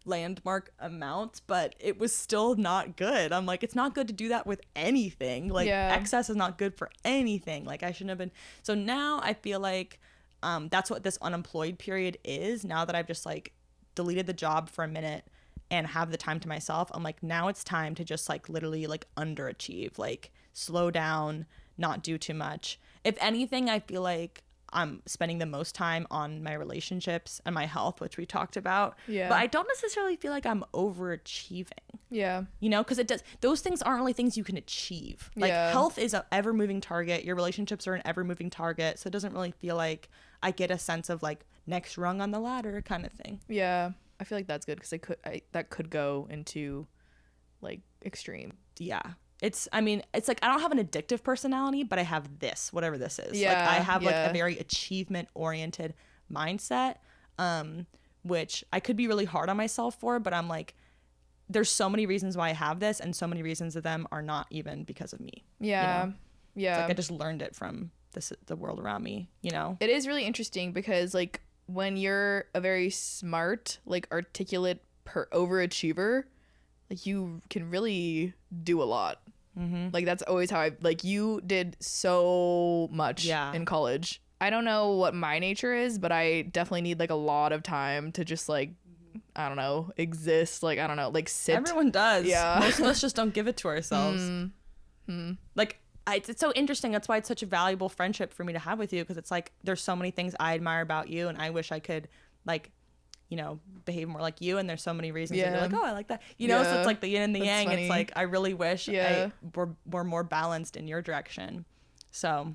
landmark amounts, but it was still not good. I'm like, it's not good to do that with anything. Like excess is not good for anything. Like I shouldn't have been. So now I feel like that's what this unemployed period is. Now that I've just like deleted the job for a minute and have the time to myself, I'm like, now it's time to just like literally like underachieve, like slow down, not do too much. If anything, I feel like I'm spending the most time on my relationships and my health, which we talked about. Yeah. But I don't necessarily feel like I'm overachieving. Yeah. You know, because those things aren't really things you can achieve. Like health is an ever moving target. Your relationships are an ever moving target. So it doesn't really feel like I get a sense of like next rung on the ladder kind of thing. Yeah. I feel like that's good because that could go into like extreme. Yeah. It's like I don't have an addictive personality, but I have this, whatever this is. Yeah, like I have like yeah. a very achievement oriented mindset, which I could be really hard on myself for, but I'm like, there's so many reasons why I have this, and so many reasons of them are not even because of me. Yeah. You know? Yeah. It's like I just learned it from the world around me, you know? It is really interesting because like when you're a very smart, like articulate overachiever, like you can really do a lot. Mm-hmm. Like that's always how you did so much in college. I don't know what my nature is, but I definitely need like a lot of time to just like, I don't know, exist. Like, I don't know, like sit. Everyone does. Yeah. Most of us just don't give it to ourselves. Like, it's so interesting. That's why it's such a valuable friendship for me to have with you, because it's like there's so many things I admire about you, and I wish I could like, you know, behave more like you, and there's so many reasons that you're like, oh, I like that, you know. So it's like the yin and the yang. funny. It's like I really wish we're more balanced in your direction. So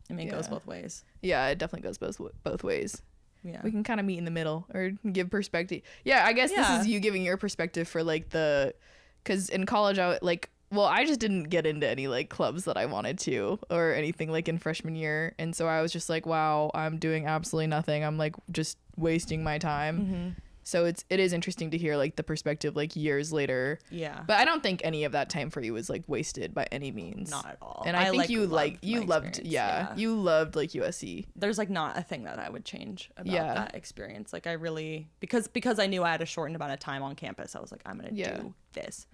I mean, it goes both ways. Yeah, it definitely goes both ways. Yeah, we can kind of meet in the middle or give perspective. Yeah, I guess this is you giving your perspective for like because in college I just didn't get into any like clubs that I wanted to or anything like in freshman year, and so I was just like, wow, I'm doing absolutely nothing. I'm like just wasting my time. Mm-hmm. So it is interesting to hear like the perspective like years later. Yeah, but I don't think any of that time for you was like wasted by any means. Not at all. And I think you loved you loved like USC. There's like not a thing that I would change about that experience. Like I really, because I knew I had a shortened amount of time on campus, I was like, I'm gonna do this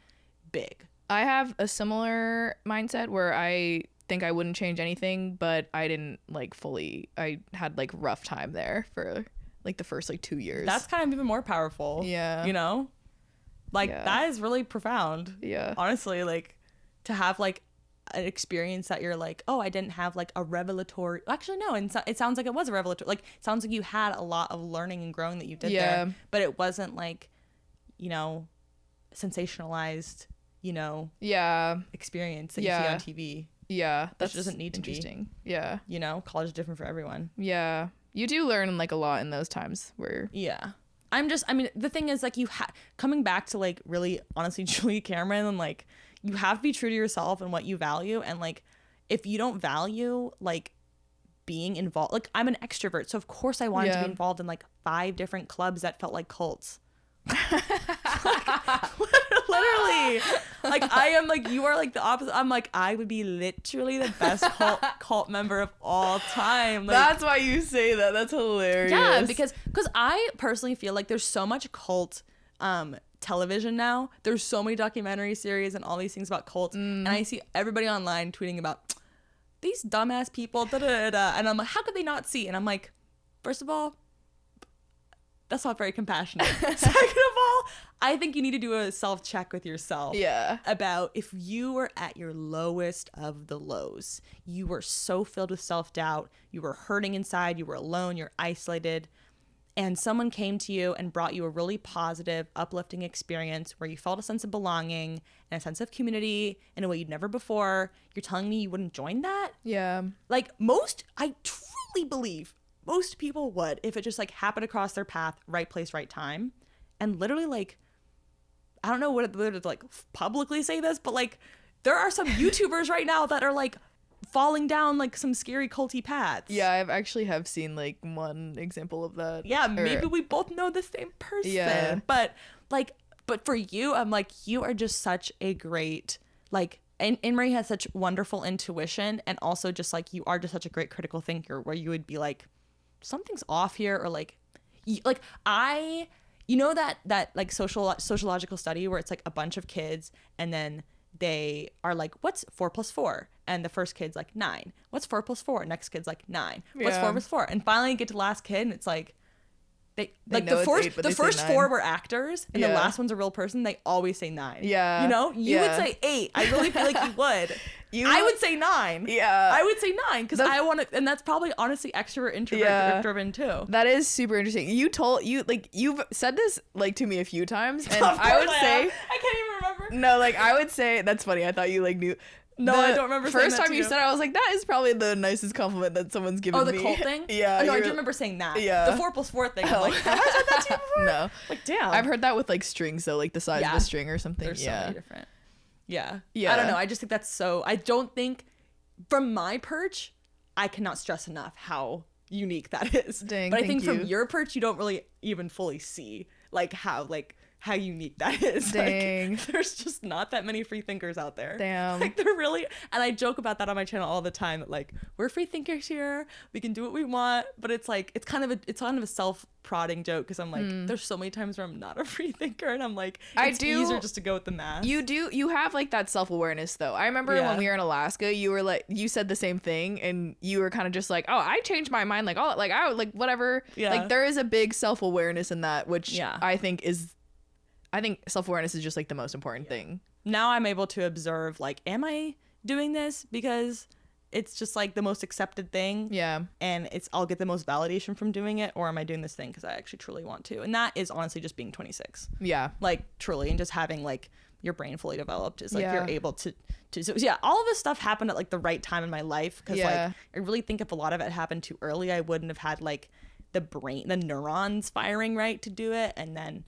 big. I have a similar mindset where I think I wouldn't change anything, but I didn't like fully. I had like rough time there for like the first like 2 years. That's kind of even more powerful. Yeah. You know? Like that is really profound. Yeah. Honestly, like to have like an experience that you're like, oh, I didn't have like a revelatory. Actually, no. And it sounds like it was a revelatory. Like it sounds like you had a lot of learning and growing that you did there, but it wasn't like, you know, sensationalized, you know, experience that you see on TV. Yeah, that doesn't need to be. Interesting. Yeah. You know, college is different for everyone. Yeah. You do learn like a lot in those times where the thing is like coming back to like really honestly Julia Cameron, and like you have to be true to yourself and what you value, and like if you don't value like being involved, like I'm an extrovert, so of course I wanted to be involved in like 5 different clubs that felt like cults. Literally, like I am like, you are like the opposite. I'm like, I would be literally the best cult member of all time. Like, that's why you say that. That's hilarious. Yeah, because I personally feel like there's so much cult television now. There's so many documentary series and all these things about cults, and I see everybody online tweeting about these dumbass people, and I'm like, how could they not see? And I'm like, first of all, that's not very compassionate. Second of all, I think you need to do a self-check with yourself. Yeah. About if you were at your lowest of the lows, you were so filled with self-doubt, you were hurting inside, you were alone, you're isolated, and someone came to you and brought you a really positive, uplifting experience where you felt a sense of belonging and a sense of community in a way you'd never before. You're telling me you wouldn't join that? Yeah. Like I truly believe most people would if it just like happened across their path, right place, right time. And literally like, I don't know what to like publicly say this, but like there are some YouTubers right now that are like falling down like some scary culty paths. Yeah, I've actually have seen like one example of that. Yeah, maybe we both know the same person. Yeah. But for you, I'm like, you are just such a great, like, and Marie has such wonderful intuition, and also just like you are just such a great critical thinker where you would be like, something's off here, or like you know that like sociological study where it's like a bunch of kids and then they are like, what's 4 + 4? And the first kid's like 9. What's 4 + 4? Next kid's like 9. What's 4 + 4? And finally you get to the last kid and it's like they They like know the it's first 8, but the they say first 9. 4 were actors and the Yeah. last one's a real person. They always say 9. Yeah. You know, you would Yeah. say 8. I really feel like you would. I would say 9. Yeah. I would say 9 because That's- I want to, and that's probably honestly extrovert introvert Yeah. driven too. That is super interesting. You've said this like to me a few times, and Of I would course say have. I can't even remember. no. Like I would say that's funny. I thought you like knew. No, I don't remember saying First that time to you you. said it, I was like, that is probably the nicest compliment that someone's given Oh, the me. cult thing? Yeah. Oh, no, I you're- do remember saying that. Yeah. The 4+4 thing. Oh. I'm like, have I said that to you before? No. Like, damn. I've heard that with like strings though, like the size of Yeah. a string or something. There's so yeah. many different. Yeah. Yeah. I don't know. I just think that's so. I don't think, from my perch, I cannot stress enough how unique that is. Dang, but I thank think from you. your perch, you don't really even fully see how unique that is. Dang. Like, there's just not that many free thinkers out there. Damn. Like, they're really, and I joke about that on my channel all the time. That like, we're free thinkers here. We can do what we want. But it's like, it's kind of a self-prodding joke because I'm like, there's so many times where I'm not a free thinker, and I'm like, it's easier just to go with the math. You have like that self-awareness though. I remember Yeah. when we were in Alaska, you were like, you said the same thing, and you were kind of just like, oh, I changed my mind, like, oh, like I would like whatever. Yeah. Like there is a big self-awareness in that, which Yeah. I think self-awareness is just like the most important thing. Now I'm able to observe, like, am I doing this because it's just like the most accepted thing, Yeah. and I'll get the most validation from doing it, or am I doing this thing because I actually truly want to? And that is honestly just being 26, Yeah. like truly, and just having like your brain fully developed is like Yeah. you're able to so yeah, all of this stuff happened at like the right time in my life because Yeah. like I really think if a lot of it happened too early, I wouldn't have had like the neurons firing right to do it, and then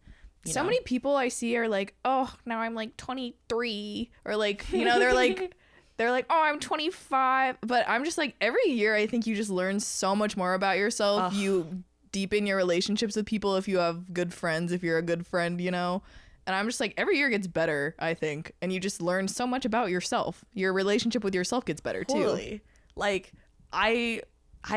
So many people I see are like, oh, now I'm like 23, or like, you know, they're like, oh, I'm 25. But I'm just like, every year I think you just learn so much more about yourself. Ugh. You deepen your relationships with people if you have good friends, if you're a good friend, you know. And I'm just like, every year gets better, I think, and you just learn so much about yourself. Your relationship with yourself gets better too. Totally. Like I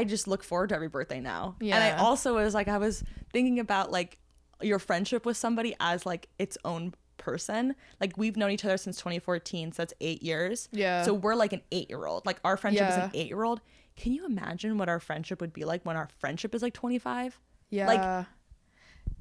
just look forward to every birthday now. Yeah. And I also was like, I was thinking about like your friendship with somebody as like its own person. Like we've known each other since 2014, so that's 8 years. Yeah. So we're like an 8-year-old. Like our friendship is Yeah. an 8-year-old. Can you imagine what our friendship would be like when our friendship is like 25? Yeah. Like, and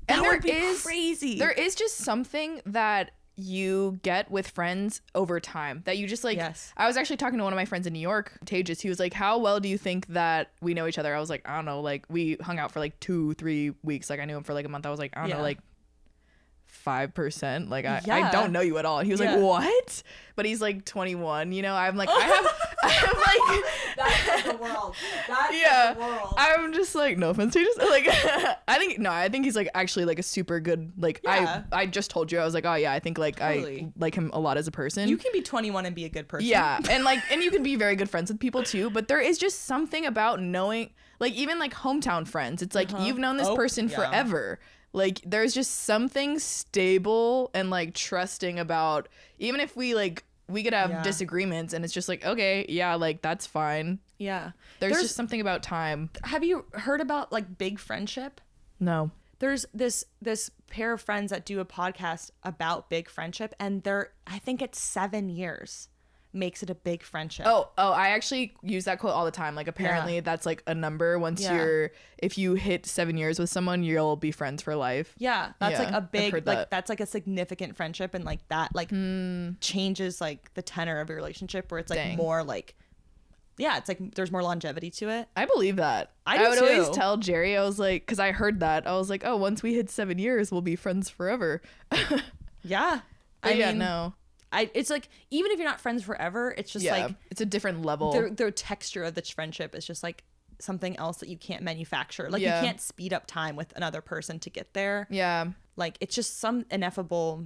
that there would be is crazy. There is just something that you get with friends over time that you just like. Yes. I was actually talking to one of my friends in New York, Tejas. He was like, how well do you think that we know each other? I was like, I don't know. Like we hung out for like 2-3 weeks. Like I knew him for like a month. I was like, I don't Yeah. know, like 5%. Like I Yeah. don't know you at all. And he was Yeah. like, what? But he's like 21, you know. I'm like, I have like That's the world. That's yeah, the world. I'm just like, no offense, Tejas. Like, I think he's like actually like a super good. Like, Yeah. I just told you, I was like, oh yeah, I think like I Totally. like him a lot as a person. You can be 21 and be a good person. Yeah, and you can be very good friends with people too. But there is just something about knowing, like even like hometown friends. It's like you've known this Oh, person yeah. forever. Like there's just something stable and like trusting about, even if we could have Yeah. disagreements and it's just like, okay, yeah, like that's fine. Yeah. There's just something about time. Have you heard about like big friendship? No. There's this pair of friends that do a podcast about big friendship, and I think it's 7 years makes it a big friendship. Oh, I actually use that quote all the time. Like apparently that's like a number. Once Yeah. if you hit 7 years with someone, you'll be friends for life. Yeah, that's like Yeah, a I've big heard like that. that's like a significant friendship, and like that like changes like the tenor of your relationship, where it's like Dang. more like, yeah, it's like there's more longevity to it. I believe that. I do would always too. tell Jerry, I was like, because I heard that. I was like, oh, once we hit 7 years, we'll be friends forever. Yeah, But yeah, no. it's like even if you're not friends forever, it's just Yeah, like it's a different level. the texture of the friendship is just like something else that you can't manufacture. Like Yeah. you can't speed up time with another person to get there. Yeah. Like it's just some ineffable,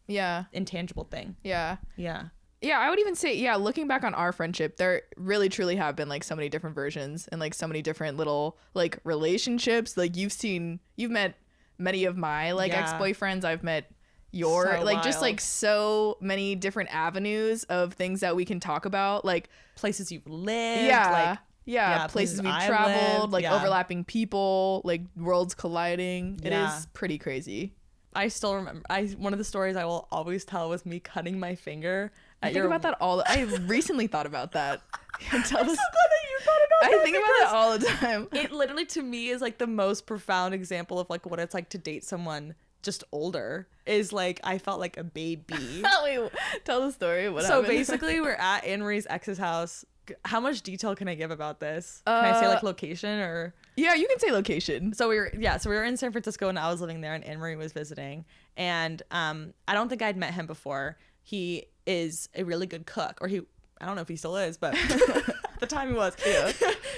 Yeah. intangible thing. Yeah. Yeah. Yeah, I would even say, yeah, looking back on our friendship, there really truly have been like so many different versions and like so many different little like relationships. Like you've met many of my like Yeah. ex-boyfriends. I've met your So like just wild. like so many different avenues of things that we can talk about. Like Places you've lived. yeah, Like yeah, places places we've I've traveled, lived, like yeah. overlapping people, like worlds colliding. It Yeah. is pretty crazy. I still remember. One of the stories I will always tell was me cutting my finger. I think about that I recently thought about that. Tell I'm this. so glad that you thought I think about it all the time. It literally to me is like the most profound example of like what it's like to date someone just older. Is like I felt like a baby. Wait, tell the story. What So happened? basically we're at Anne Marie's ex's house. How much detail can I give about this? Can I say like location or? Yeah, you can say location. So we were in San Francisco and I was living there and Anne Marie was visiting. And I don't think I'd met him before. He is a really good cook, or I don't know if he still is, but at the time he was. Yeah.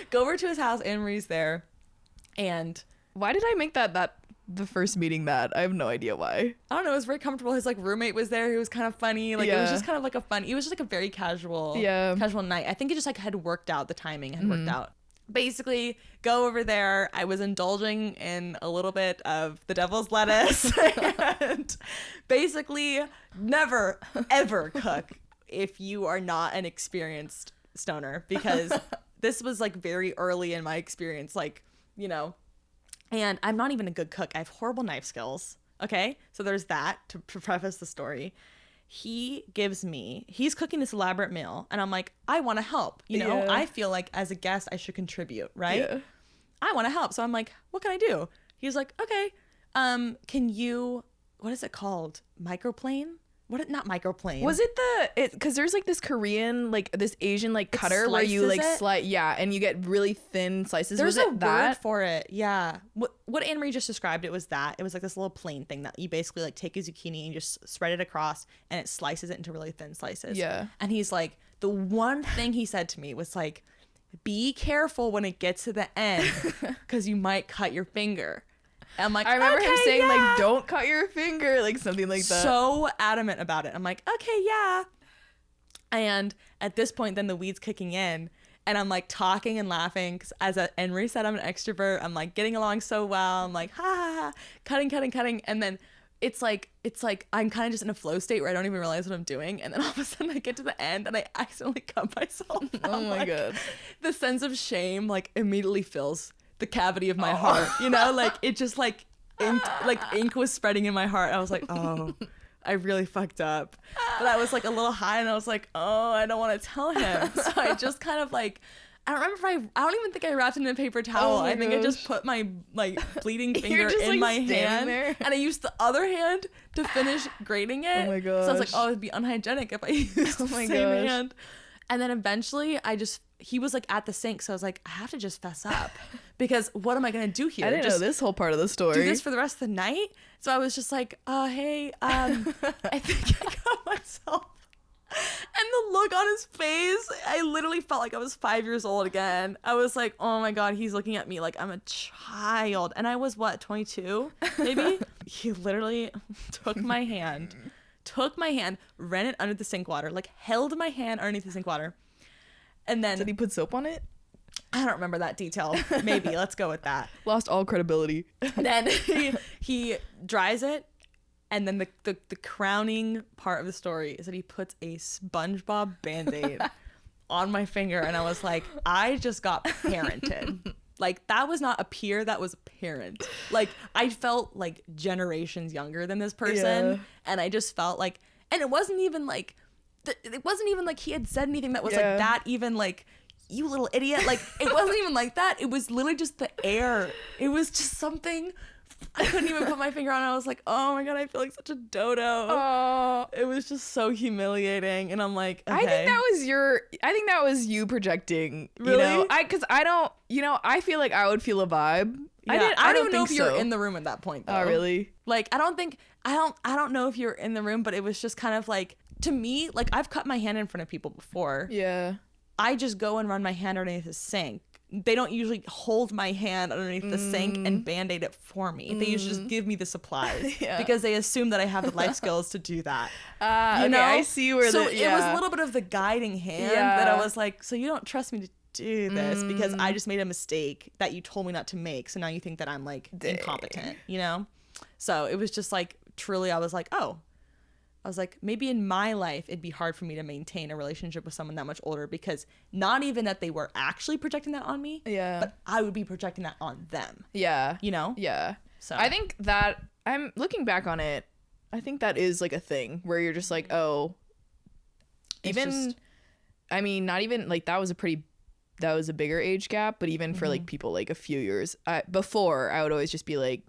Go over to his house, Anne Marie's there. And Why did I make that the first meeting that? I have no idea why. I don't know, it was very comfortable. His like roommate was there, he was kind of funny. Like it was Yeah. just kind of like it was just like a very casual night. I think it just like had worked out, the timing had worked out. Basically, go over there. I was indulging in a little bit of the devil's lettuce. And basically, never, ever cook if you are not an experienced stoner, because this was like very early in my experience, like, you know, and I'm not even a good cook. I have horrible knife skills. Okay. So there's that to preface the story. He's cooking this elaborate meal and I'm like, I want to help, you know. Yeah. I feel like as a guest I should contribute, right? Yeah. I want to help. So I'm like, what can I do? He's like, okay, can you, what is it called? Microplane? Not microplane. Was it because there's like this Korean, like this Asian like cutter where you slices like it? slice, yeah, and you get really thin slices. There's was a it word that? for it. Yeah. What Anne Marie just described, it was that. It was like this little plane thing that you basically like take a zucchini and just spread it across and it slices it into really thin slices. Yeah. And he's like, the one thing he said to me was like, be careful when it gets to the end because you might cut your finger. And I'm like, I remember him "Okay, saying yeah." like, "Don't cut your finger," like something like that. So adamant about it. I'm like, okay, yeah. And at this point, then the weed's kicking in. And I'm like talking and laughing. 'Cause as Anne Marie said, I'm an extrovert. I'm like getting along so well. I'm like, ha ha ha, cutting. And then it's like I'm kind of just in a flow state where I don't even realize what I'm doing. And then all of a sudden I get to the end and I accidentally cut myself. Oh my God. The sense of shame like immediately fills the cavity of my heart, you know, like it just like ink was spreading in my heart. I was like, oh, I really fucked up. But I was like a little high and I was like, oh, I don't want to tell him. So I just kind of like, I don't remember if I don't even think I wrapped it in a paper towel. Oh my I think I just gosh. put my like bleeding finger just, in like, my standing hand there. and I used the other hand to finish grating it. Oh my So I was like, gosh. oh, it'd be unhygienic if I used Oh the my same gosh. hand. And then eventually he was like at the sink. So I was like, I have to just fess up because what am I going to do here? I didn't Just know this whole part of the story. do this for the rest of the night? So I was just like, hey, I think I got myself. And the look on his face, I literally felt like I was 5 years old again. I was like, oh my God, he's looking at me like I'm a child. And I was, 22 maybe? He literally took my hand, ran it under the sink water, like held my hand underneath the sink water. And then, Did he put soap on it? I don't remember that detail. Maybe, let's go with that. Lost all credibility. Then he dries it. And then the crowning part of the story is that he puts a SpongeBob Band-Aid on my finger. And I was like, I just got parented. Like, that was not a peer, that was a parent. Like, I felt like generations younger than this person. Yeah. And I just felt like, and it wasn't even like he had said anything that was Yeah. like that, even like, you little idiot. Like, it wasn't even like that. It was literally just the air. It was just something I couldn't even put my finger on. I was like, oh my God, I feel like such a dodo. Oh, It was just so humiliating. And I'm like, okay. I think that was you projecting. You Really? know, because I don't. You know, I feel like I would feel a vibe. Yeah, I don't even know if think you were so. in the room at that point, though. Oh, really? Like, I don't know if you're in the room, but it was just kind of like, to me, like, I've cut my hand in front of people before. Yeah. I just go and run my hand underneath the sink. They don't usually hold my hand underneath the sink and Band-Aid it for me. They usually just give me the supplies Yeah. because they assume that I have the life skills to do that. Okay, You know? I see where so the it was a little bit of the guiding hand that I Yeah. was like, so you don't trust me to do this because I just made a mistake that you told me not to make. So now you think that I'm like incompetent, you know? So it was just like, truly, I was like, maybe in my life, it'd be hard for me to maintain a relationship with someone that much older because not even that they were actually projecting that on me, Yeah. but I would be projecting that on them, Yeah. you know? Yeah. So I think that I'm looking back on it. I think that is like a thing where you're just like, oh, It's even, just- I mean, not even like that was a pretty that was a bigger age gap. But even for like people like a few years before, I would always just be like,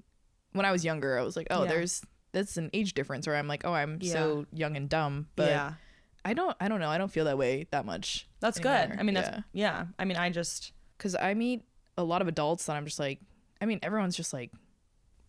when I was younger, I was like, oh, that's an age difference, or I'm like, oh, I'm so young and dumb. But I don't know. I don't feel that way that much. That's anymore. good. I mean, I mean, I just, because I meet a lot of adults that I'm just like, I mean, everyone's just like,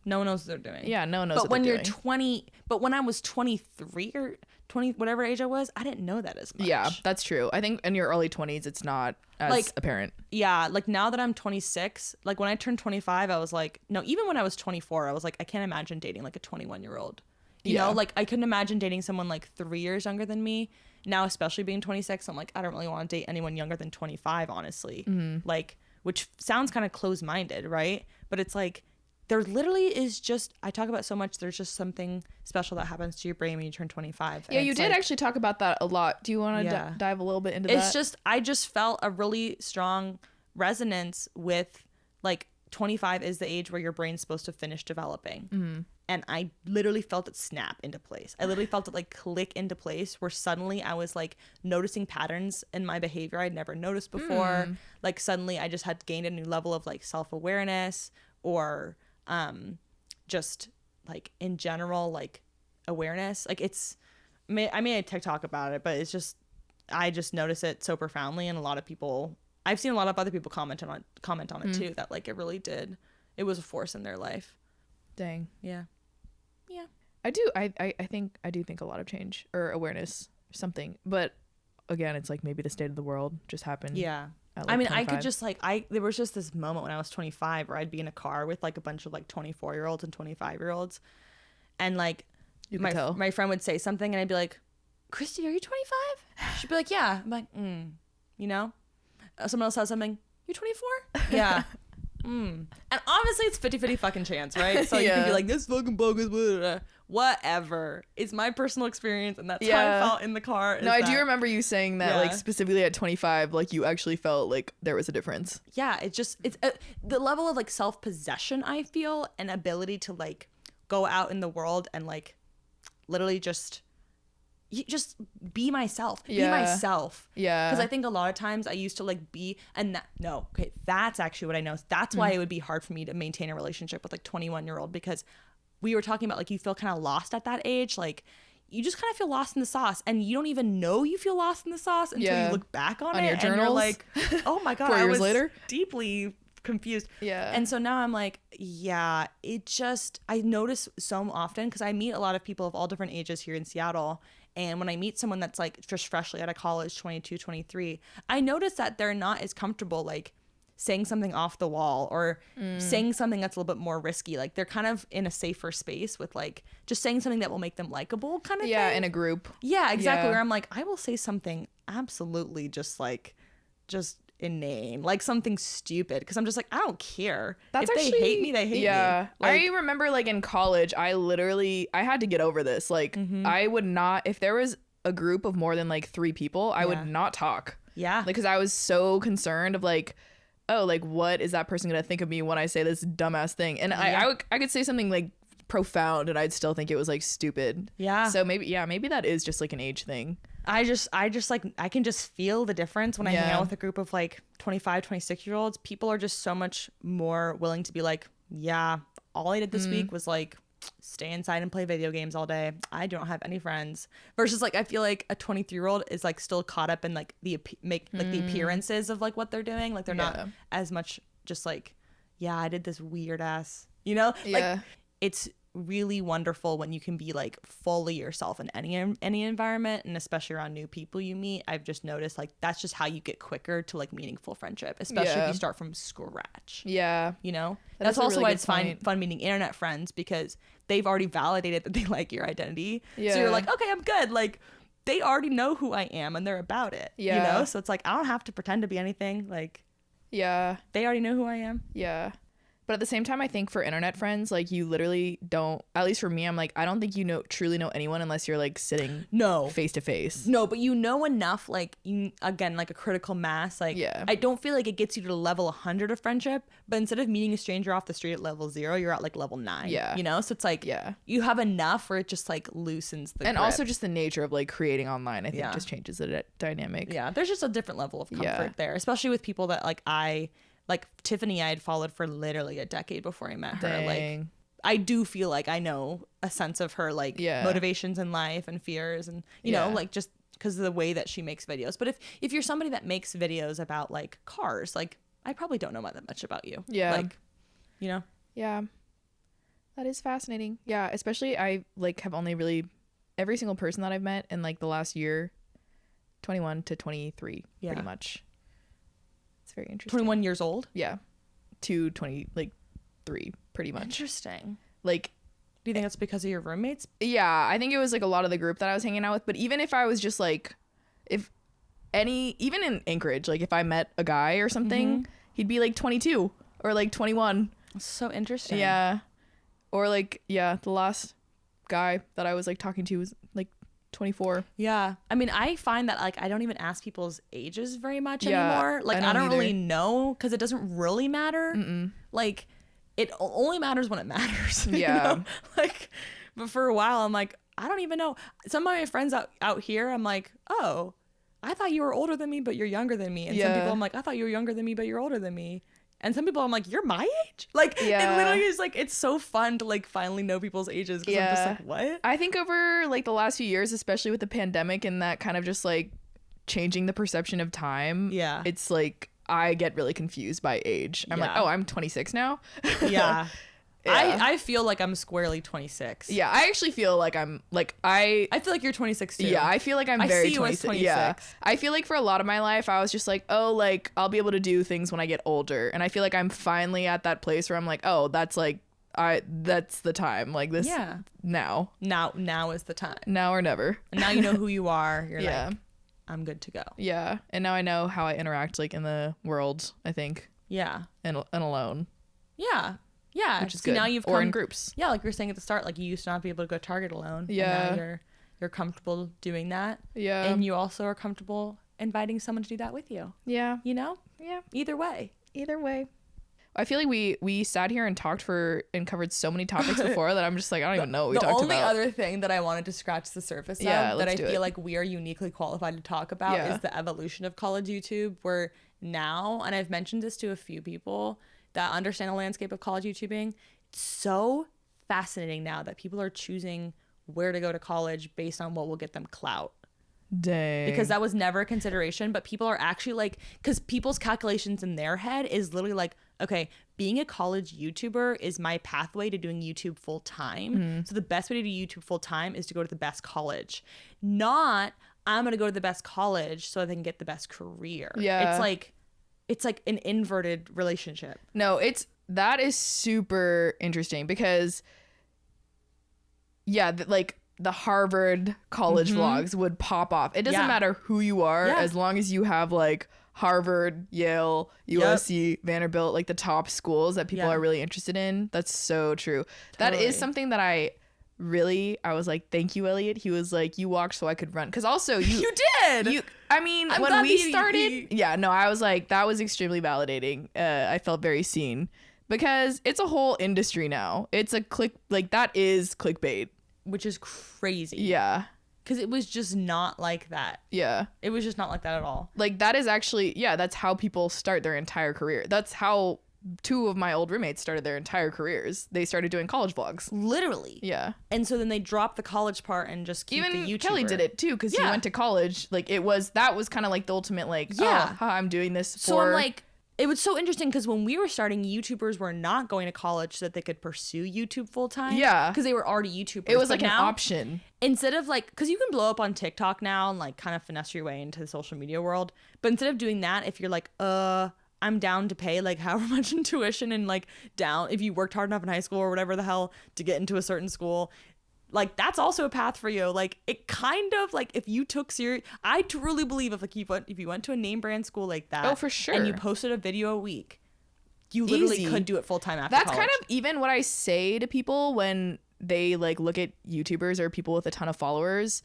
no one knows what they're doing. yeah, no one knows but what when they're you're doing. 20, but when I was 23 or 20, whatever age I was, I didn't know that as much. Yeah, that's true. I think in your early 20s, it's not as Like, apparent. Yeah, like now that I'm 26, like when I turned 25, I was like, no, even when I was 24, I was like, I can't imagine dating like a 21-year-old. You know, like I couldn't imagine dating someone like 3 years younger than me. Now, especially being 26, I'm like, I don't really want to date anyone younger than 25, honestly. Like, which sounds kind of closed-minded, right? But it's like, there literally is just, I talk about so much, there's just something special that happens to your brain when you turn 25. Yeah, And you it's did like, actually talk about that a lot. Do you want to dive a little bit into that? it's just, I just felt a really strong resonance with like 25 is the age where your brain's supposed to finish developing. And I literally felt it snap into place. I literally felt it like click into place where suddenly I was like noticing patterns in my behavior I'd never noticed before. Like suddenly I just had gained a new level of like self-awareness, or just like in general like awareness. Like it's, I made a TikTok about it, but it's just, I just notice it so profoundly, and a lot of people, I've seen a lot of other people comment on it too, that like it really did, it was a force in their life. Dang. Yeah. I do. I think I do think a lot of change or awareness or something. But again, it's like maybe the state of the world just happened. Yeah. At, like, I mean, 25. I could just like, there was just this moment when I was 25 where I'd be in a car with like a bunch of like 24-year-olds and 25-year-olds. And like You could tell. my friend would say something and I'd be like, Christy, are you 25? She'd be like, yeah. I'm like, you know? Someone else says something, you 24? Yeah. And obviously it's 50-50 fucking chance, right? So you can be like, this fucking bogus, blah, blah, blah. Whatever. It's my personal experience, and that's how I felt in the car. No, I do remember you saying that, like, Yeah. specifically at 25, like, you actually felt like there was a difference. Yeah, it's the level of like self-possession I feel, and ability to like go out in the world and like literally just be myself. Be myself. Yeah. Because I think a lot of times I used to like be, and that's actually what I know. That's why it would be hard for me to maintain a relationship with like 21-year-old, because we were talking about like you feel kind of lost at that age. Like you just kind of feel lost in the sauce, and you don't even know you feel lost in the sauce until you look back on it your and journals. you're like, oh my God, 4 I years was later. deeply confused. Yeah. And so now I'm like, yeah, I notice so often, because I meet a lot of people of all different ages here in Seattle. And when I meet someone that's like just freshly out of college, 22, 23, I notice that they're not as comfortable like saying something off the wall or saying something that's a little bit more risky. Like they're kind of in a safer space with like just saying something that will make them likable kind of thing. Yeah, in a group. Yeah, exactly. Yeah. Where I'm like, I will say something absolutely just inane, like something stupid, because I'm just like, I don't care. That's if actually, they hate me, they hate me. Yeah. Like, I remember like in college, I had to get over this. Like I would not, if there was a group of more than like 3 people, I would not talk. yeah. Like, because I was so concerned of like, oh, like what is that person gonna think of me when I say this dumbass thing? And I could say something like profound and I'd still think it was like stupid. Yeah. So maybe that is just like an age thing. I just like, I can just feel the difference when I hang Yeah. out with a group of like 25, 26-year-olds. People are just so much more willing to be like, yeah, all I did this week was like stay inside and play video games all day. I don't have any friends. Versus like, I feel like a 23-year-old is like still caught up in like the appearances of like what they're doing. Like they're not as much just like, yeah, I did this weird ass, you know? Yeah. Like it's really wonderful when you can be like fully yourself in any environment, and especially around new people you meet. I've just noticed like that's just how you get quicker to like meaningful friendship, especially if you start from scratch. Yeah. You know, That's that's a also really why good it's point. fun meeting internet friends, because they've already validated that they like your identity. Yeah. So you're like, okay, I'm good. Like they already know who I am and they're about it. Yeah. You know, so it's like I don't have to pretend to be anything. Like Yeah. they already know who I am. Yeah. But at the same time, I think for internet friends, like you literally don't, at least for me, I'm like, I don't think you truly know anyone unless you're like sitting No. face to face. No, but you know enough, like, again, like a critical mass. Like, Yeah. I don't feel like it gets you to level 100 of friendship, but instead of meeting a stranger off the street at level 0, you're at like level 9. Yeah. You know? So it's like, Yeah. you have enough where it just like loosens the And grip. also just the nature of like creating online, I think Yeah. just changes the dynamic. Yeah, there's just a different level of comfort Yeah. there, especially with people that like Tiffany I had followed for literally a decade before I met her. Like, Dang. I do feel like I know a sense of her like Yeah. motivations in life and fears and you know Yeah. like just because of the way that she makes videos. But if you're somebody that makes videos about like cars, like I probably don't know that much about you. Yeah. Like, you know. Yeah. That is fascinating. Yeah, especially I like have only really every single person that I've met in like the last year, 21 to 23, Yeah. pretty much. It's very interesting. 21 years old. Yeah. To 20 like 3 pretty much. Interesting. Like Do you think that's because of your roommates? yeah, I think it was like a lot of the group that I was hanging out with, but even if I was just like even in Anchorage, like if I met a guy or something, he'd be like 22 or like 21. That's so interesting. Yeah. Or like the last guy that I was like talking to was like 24. Yeah. I mean, I find that like I don't even ask people's ages very much Yeah, anymore. Like I I don't don't really either. know because it doesn't really matter. Like it only matters when it matters. you Yeah. know? Like, but for a while I'm like, I don't even know. Some of my friends out here, I'm like, oh, I thought you were older than me, but you're younger than me. And some Yeah. people I'm like, I thought you were younger than me, but you're older than me. And some people I'm like, you're my age? Like, Yeah. it literally is like, it's so fun to like finally know people's ages. Cause I'm just Yeah. like, what? I think over like the last few years, especially with the pandemic and that kind of just like changing the perception of time. Yeah. It's like I get really confused by age. I'm like, Yeah. oh, I'm 26 now. Yeah. Yeah. I feel like I'm squarely 26. Yeah, I actually feel like I'm like I feel like you're 26 too. yeah, I feel like I'm I very see you as 26. Yeah. 26. I feel like for a lot of my life I was just like, oh, like I'll be able to do things when I get older. And I feel like I'm finally at that place where I'm like, oh, that's like that's the time. Like this Yeah. now. Now is the time. Now or never. And now you know who you are. You're Yeah. like, I'm good to go. Yeah. And now I know how I interact like in the world, I think. Yeah. And alone. Yeah. Yeah. Which is So good. now you've or come, in groups. yeah, like you were saying at the start, like you used to not be able to go to Target alone. Yeah. And now you're comfortable doing that. Yeah. And you also are comfortable inviting someone to do that with you. yeah. You know? Yeah. Either way. Either way. I feel like we sat here and talked and covered so many topics before that I'm just like I don't even know what we The talked only about. other thing that I wanted to scratch the surface Yeah, of that I let's do feel it. like we are uniquely qualified to talk about Yeah. is the evolution of college YouTube, where now, and I've mentioned this to a few people that understand the landscape of college YouTubing, it's so fascinating now that people are choosing where to go to college based on what will get them clout. Dang. Because that was never a consideration, but people are actually like, because people's calculations in their head is literally like, okay, being a college YouTuber is my pathway to doing YouTube full time. So the best way to do YouTube full time is to go to the best college, not I'm gonna go to the best college so they can get the best career. Yeah. It's like an inverted relationship. No, that is super interesting because like the Harvard college vlogs would pop off. It doesn't Yeah. matter who you are Yeah. as long as you have like Harvard, Yale, USC, Vanderbilt, like the top schools that people Yeah. are really interested in. That's so true. That Totally. is something that I was like, thank you, Elliot. He was like, you walked so I could run. Because also You did. I mean, I'm when glad we that started, no, I was like, that was extremely validating. I felt very seen because it's a whole industry now. It's that is clickbait. Which is crazy. Yeah. Because it was just not like that. Yeah. It was just not like that at all. Like that is actually, that's how people start their entire career. That's how 2 of my old roommates started their entire careers. They started doing college vlogs. Literally. Yeah. And so then they dropped the college part and just keep Even the YouTuber. Kelly did it too because he Yeah. went to college. Like that was kind of like the ultimate like, Yeah. I'm doing this for. So I'm like, it was so interesting because when we were starting, YouTubers were not going to college so that they could pursue YouTube full time. Yeah. Because they were already YouTubers. it was But like an now, option. Instead of like, because you can blow up on TikTok now and like kind of finesse your way into the social media world. But instead of doing that, if you're like, I'm down to pay like however much in tuition and like down, if you worked hard enough in high school or whatever the hell to get into a certain school, like that's also a path for you. Like it kind of like if you took serious, I truly believe if you went to a name brand school like that, Oh, for sure. and you posted a video a week, you literally Easy. could do it full time after That's college. kind of even what I say to people when they like look at YouTubers or people with a ton of followers.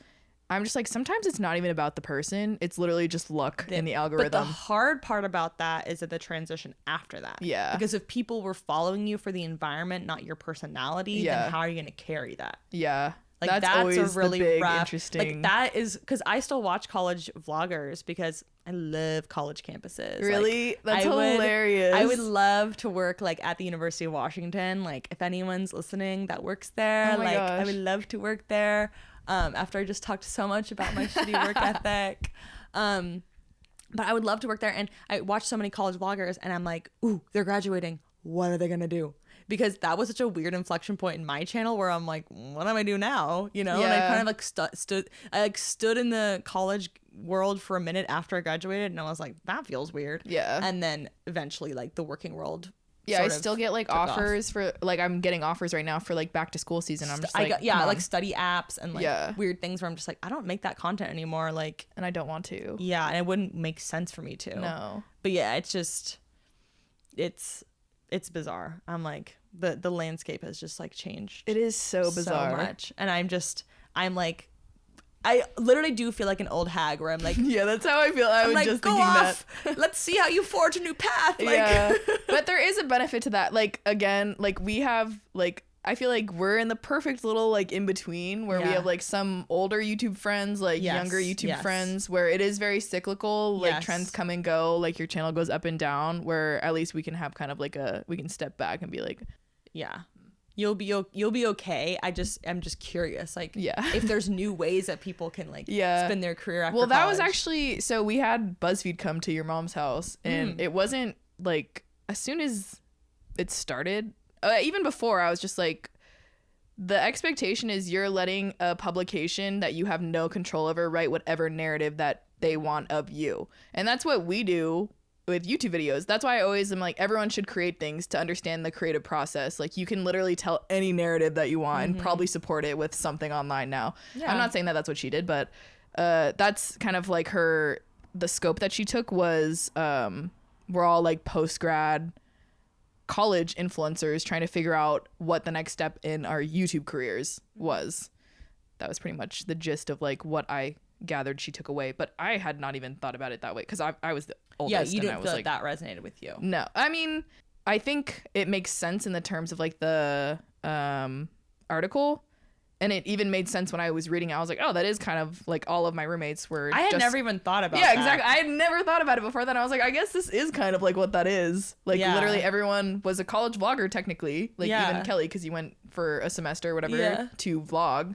I'm just like, sometimes it's not even about the person. It's literally just luck in the But the algorithm. hard part about that is that the transition after that. Yeah. Because if people were following you for the environment, not your personality, Yeah. then how are you going to carry that? Yeah. Like that's always a really the big, rough, interesting. like that is because I still watch college vloggers because I love college campuses. Really? Like, That's I would- hilarious. I would love to work like at the University of Washington. Like if anyone's listening that works there, Oh my like gosh. I would love to work there. After I just talked so much about my shitty work ethic. But I would love to work there. And I watch so many college vloggers and I'm like, ooh, they're graduating. What are they going to do? Because that was such a weird inflection point in my channel where I'm like, what am I do now? You know, and I Yeah. kind of like stood in the college world for a minute after I graduated and I was like, that feels weird. Yeah. And then eventually like the working world. Yeah, I sort of still get like took off. offers for like I'm getting offers right now for like back to school season. I'm just like, I got, come on. like study apps and like Yeah. weird things where I'm just like, I don't make that content anymore. Like, and I don't want to. yeah, and it wouldn't make sense for me to. No. But yeah, it's just, it's bizarre. I'm like, the landscape has just like changed. It is so bizarre. So much. And I'm like, I literally do feel like an old hag where I'm like, Yeah, that's how I feel. I I'm was like, just go thinking off. that. Let's see how you forge a new path. Like, Yeah. But there is a benefit to that. Like again, like we have like I feel like we're in the perfect little like in between where we Yeah. have like some older YouTube friends, like Yes, younger YouTube yes. friends, where it is very cyclical. Like Yes. trends come and go. Like your channel goes up and down. Where at least we can have kind of like we can step back and be like, yeah. You'll be okay. I'm just curious, like, Yeah. if there's new ways that people can like Yeah. spin their career after well, that was college. actually so we had BuzzFeed come to your mom's house, and it wasn't like as soon as it started, even before I was just like, the expectation is you're letting a publication that you have no control over write whatever narrative that they want of you, and that's what we do with YouTube videos. That's why I always am like, everyone should create things to understand the creative process. Like you can literally tell any narrative that you want and probably support it with something online now. Yeah. I'm not saying that that's what she did, but that's kind of like the scope that she took was we're all like post-grad college influencers trying to figure out what the next step in our YouTube careers was. That was pretty much the gist of like what I gathered she took away, but I had not even thought about it that way because I was the oldest. yeah, you and I didn't was feel like that resonated with you. no, I mean, I think it makes sense in the terms of like the article, and it even made sense when I was reading it. I was like, oh, that is kind of like all of my roommates were. I had just, never even thought about yeah, that. exactly. I had never thought about it before then. I was like, I guess this is kind of like what that is. Like Yeah. literally everyone was a college vlogger technically. Like Yeah. even Kelly, because you went for a semester or whatever Yeah. to vlog,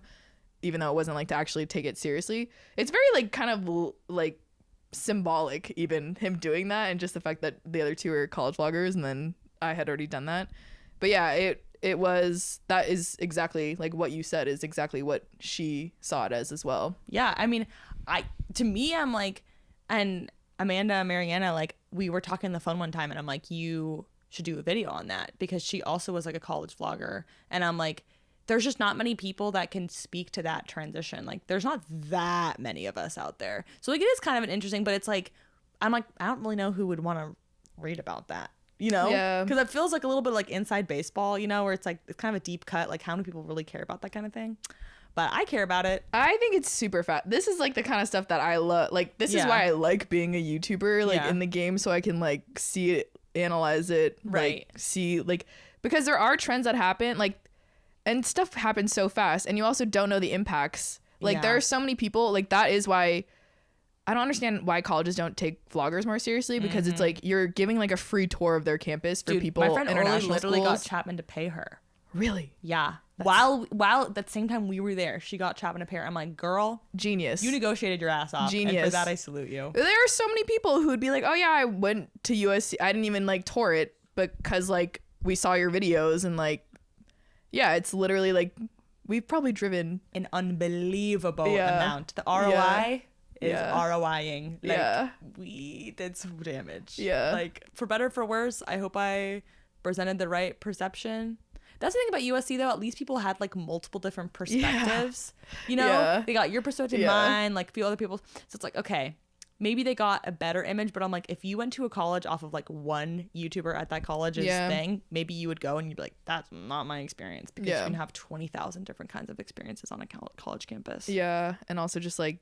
even though it wasn't like to actually take it seriously. It's very like kind of like symbolic, even him doing that, and just the fact that the other two are college vloggers and then I had already done that. But yeah, it was, that is exactly like what you said is exactly what she saw it as well. Yeah, I mean, to me, I'm like, and Amanda, Mariana, like, we were talking on the phone one time, and I'm like, you should do a video on that, because she also was like a college vlogger, and I'm like, there's just not many people that can speak to that transition. Like, there's not that many of us out there, so like, it is kind of an interesting, but it's like, I'm like, I don't really know who would want to read about that. You know, Yeah. because it feels like a little bit like inside baseball, you know, where it's like, it's kind of a deep cut. Like, how many people really care about that kind of thing? But I care about it. I think it's super fat. This is like the kind of stuff that I love. Like this is Yeah. why I like being a YouTuber, like Yeah. in the game, so I can like see it, analyze it, Right. Like see like, because there are trends that happen, like, and stuff happens so fast, and you also don't know the impacts. Like Yeah. there are so many people. Like that is why I don't understand why colleges don't take vloggers more seriously, because it's like you're giving like a free tour of their campus for Dude, people. my friend Orly international literally got schools. Chapman to pay her. Really Yeah. While at the same time we were there, she got Chapman to pay her. I'm like, girl, genius. you negotiated your ass off. And for Genius. that, I salute you. There are so many people who would be like, oh yeah, I went to USC. I didn't even like tour it, but because like we saw your videos, and like, yeah, it's literally like we've probably driven. An unbelievable Yeah. amount. The ROI is Yeah. ROIing. Like, Yeah. we did some damage. Yeah. Like, for better or for worse, I hope I presented the right perception. That's the thing about USC, though. At least people had like multiple different perspectives. You know, Yeah. they got your perspective, Yeah. mine, like a few other people's. So it's like, okay, maybe they got a better image, but I'm like, if you went to a college off of like one YouTuber at that college's thing, maybe you would go and you'd be like, that's not my experience, because you can have 20,000 different kinds of experiences on a college campus. Yeah. And also just like,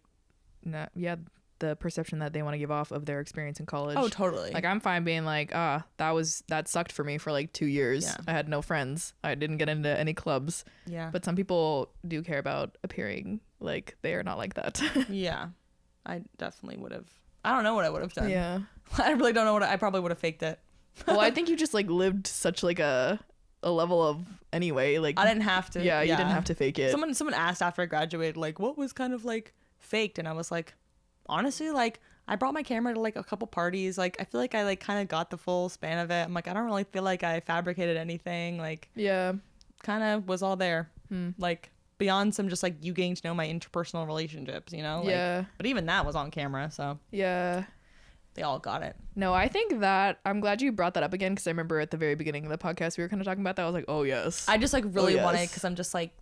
the perception that they want to give off of their experience in college. Oh, totally. Like, I'm fine being like, that sucked for me for like 2 years. Yeah. I had no friends. I didn't get into any clubs. Yeah. But some people do care about appearing like they are not like that. Yeah. I definitely would have. I don't know what I would have done. Yeah. I really don't know I probably would have faked it. Well, I think you just like lived such like a level of anyway. Like, I didn't have to. Yeah, you didn't have to fake it. Someone asked after I graduated, like, what was kind of like faked, and I was like, honestly, like, I brought my camera to like a couple parties. Like, I feel like I like kind of got the full span of it. I'm like, I don't really feel like I fabricated anything. Like, yeah, kind of was all there. Like, beyond some just like you getting to know my interpersonal relationships, you know? Like, yeah. But even that was on camera, so Yeah. they all got it. No, I think that I'm glad you brought that up again, because I remember at the very beginning of the podcast we were kind of talking about that. I was like, oh yes. I just like really yes. want it, because I'm just like,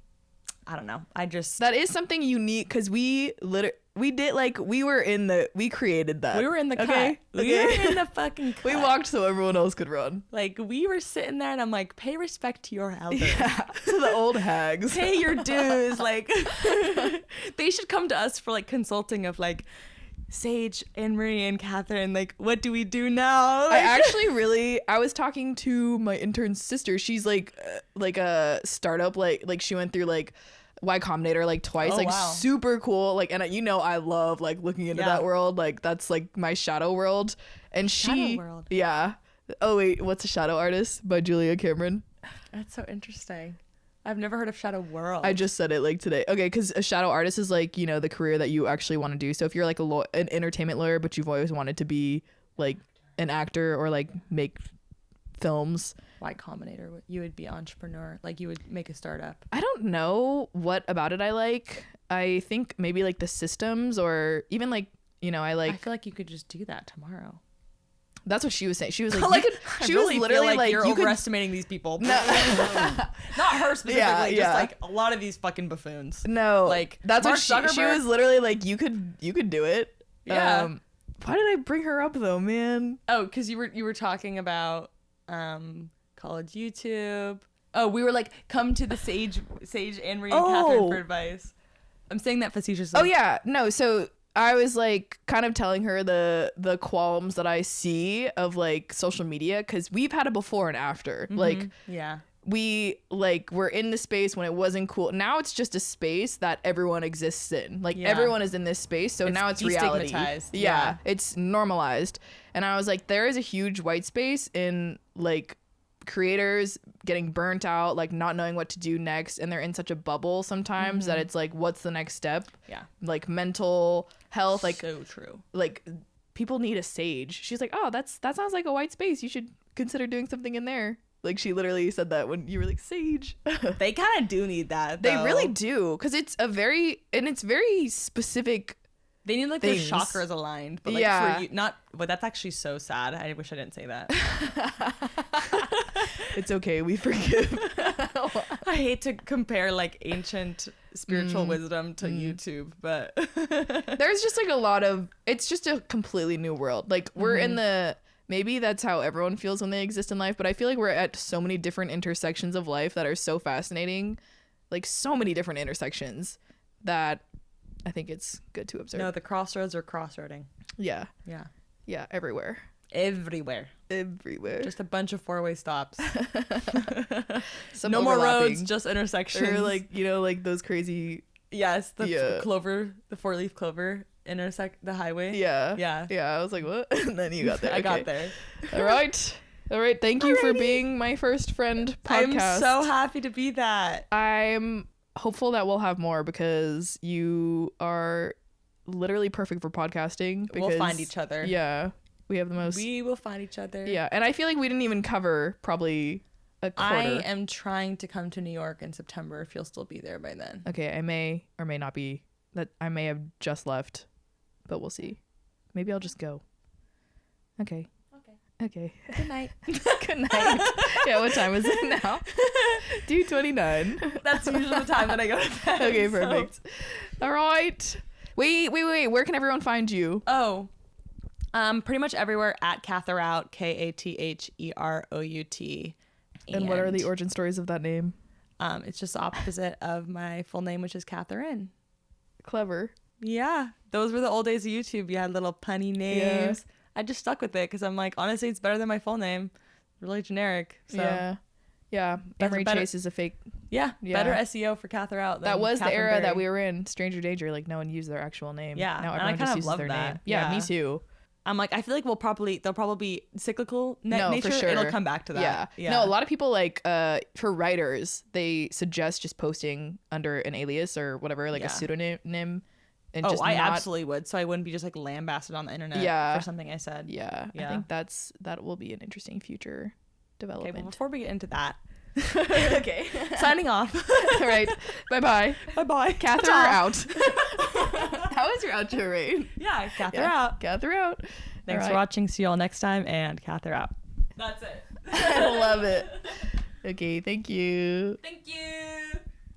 I don't know. That is something unique, because we created that. We were in the cut. Okay. We were in the fucking cut. We walked so everyone else could run. Like, we were sitting there, and I'm like, pay respect to your elders. Yeah, to the old hags. Pay your dues. Like, they should come to us for like consulting of like, Sage, Anne-Marie, and Catherine, like, what do we do now? I was talking to my intern's sister. She's like a startup, like she went through like Y Combinator like twice. Oh, like wow. super cool. Like, and I love like looking into that world. Like, that's like my shadow world. And Shadow world. Yeah. Oh wait, what's a shadow artist by Julia Cameron? That's so interesting. I've never heard of Shadow World. I just said it like today. Okay, because a shadow artist is like, the career that you actually want to do. So if you're like an entertainment lawyer, but you've always wanted to be like an actor or like make films. Y Combinator, you would be entrepreneur. Like, you would make a startup. I don't know what about it I like. I think maybe like the systems, or even like, I feel like you could just do that tomorrow. That's what she was saying. She was like, like, she was literally like, you're you overestimating these people. No. Not her specifically, just like a lot of these fucking buffoons. No, like, that's Mark what she was literally like, you could do it. Yeah. Why did I bring her up though, man? Oh, because you were talking about college YouTube. Oh, we were like, come to the Sage, Anne-Marie, and Catherine for advice. I'm saying that facetiously. Oh yeah, no. So I was like kind of telling her the qualms that I see of like social media, because we've had a before and after. Mm-hmm. Like, yeah, we like were in the space when it wasn't cool. Now it's just a space that everyone exists in. Like, everyone is in this space, so now it's reality. Yeah, it's normalized. And I was like, there is a huge white space in like creators getting burnt out, like not knowing what to do next, and they're in such a bubble sometimes that it's like, what's the next step? Yeah, like mental health, like so true. Like, people need a Sage. She's like, oh, that sounds like a white space, you should consider doing something in there. Like, she literally said that when you were like, Sage. They kind of do need that, though. They really do, because it's very specific. They need like things. their chakras aligned, but like for you, not. But that's actually so sad. I wish I didn't say that. It's okay, we forgive. I hate to compare like ancient spiritual wisdom to YouTube, but there's just like a lot of. It's just a completely new world. Like, we're in the. Maybe that's how everyone feels when they exist in life, but I feel like we're at so many different intersections of life that are so fascinating. Like, so many different intersections that I think it's good to observe. No, the crossroads are crossroading. Yeah. Yeah. Yeah, everywhere. Everywhere. Just a bunch of four-way stops. No more roads, just intersections. Or like, like those crazy. Yes, the clover, the four-leaf clover intersect the highway. Yeah. Yeah. Yeah, I was like, what? And then you got there. I got there. All right. Thank you for being my first friend podcast. I'm so happy to be that. I'm hopeful that we'll have more, because you are literally perfect for podcasting. Because, we'll find each other. Yeah. We have the most. We will find each other. Yeah. And I feel like we didn't even cover probably a quarter. I am trying to come to New York in September, if you'll still be there by then. Okay. I may or may not be. That I may have just left, but we'll see. Maybe I'll just go. Okay. Good night. Good night. Yeah, what time is it now? 2:29. That's usually the time that I go to bed. Okay, perfect. All right. Wait. Where can everyone find you? Oh, Pretty much everywhere at Katherout, Katherout. And what are the origin stories of that name? It's just the opposite of my full name, which is Catherine. Clever. Yeah, those were the old days of YouTube. You had little punny names. I just stuck with it because I'm like, honestly, it's better than my full name. Really generic. So. Yeah. Emery Chase is a fake. Yeah. Better SEO for Katherout. That was Catherine the era Berry. that we were in. Stranger danger. Like no one used their actual name. Yeah. Now And everyone I kind just of uses love their that. name. Yeah, me too. I'm like, I feel like they'll probably be cyclical No, nature. for sure. It'll come back to that. Yeah. No, a lot of people like for writers, they suggest just posting under an alias or whatever, like a pseudonym. And just I absolutely would. So I wouldn't be just like lambasted on the internet for something I said. Yeah. I think that will be an interesting future development. Okay, well, before we get into that. Okay. Signing off. All right. Bye-bye. Bye-bye. Cather out. How was your outro rate? Yeah, Cather out. Cather out. Thanks for watching. See you all next time, and Cather out. That's it. I love it. Okay, thank you. Thank you.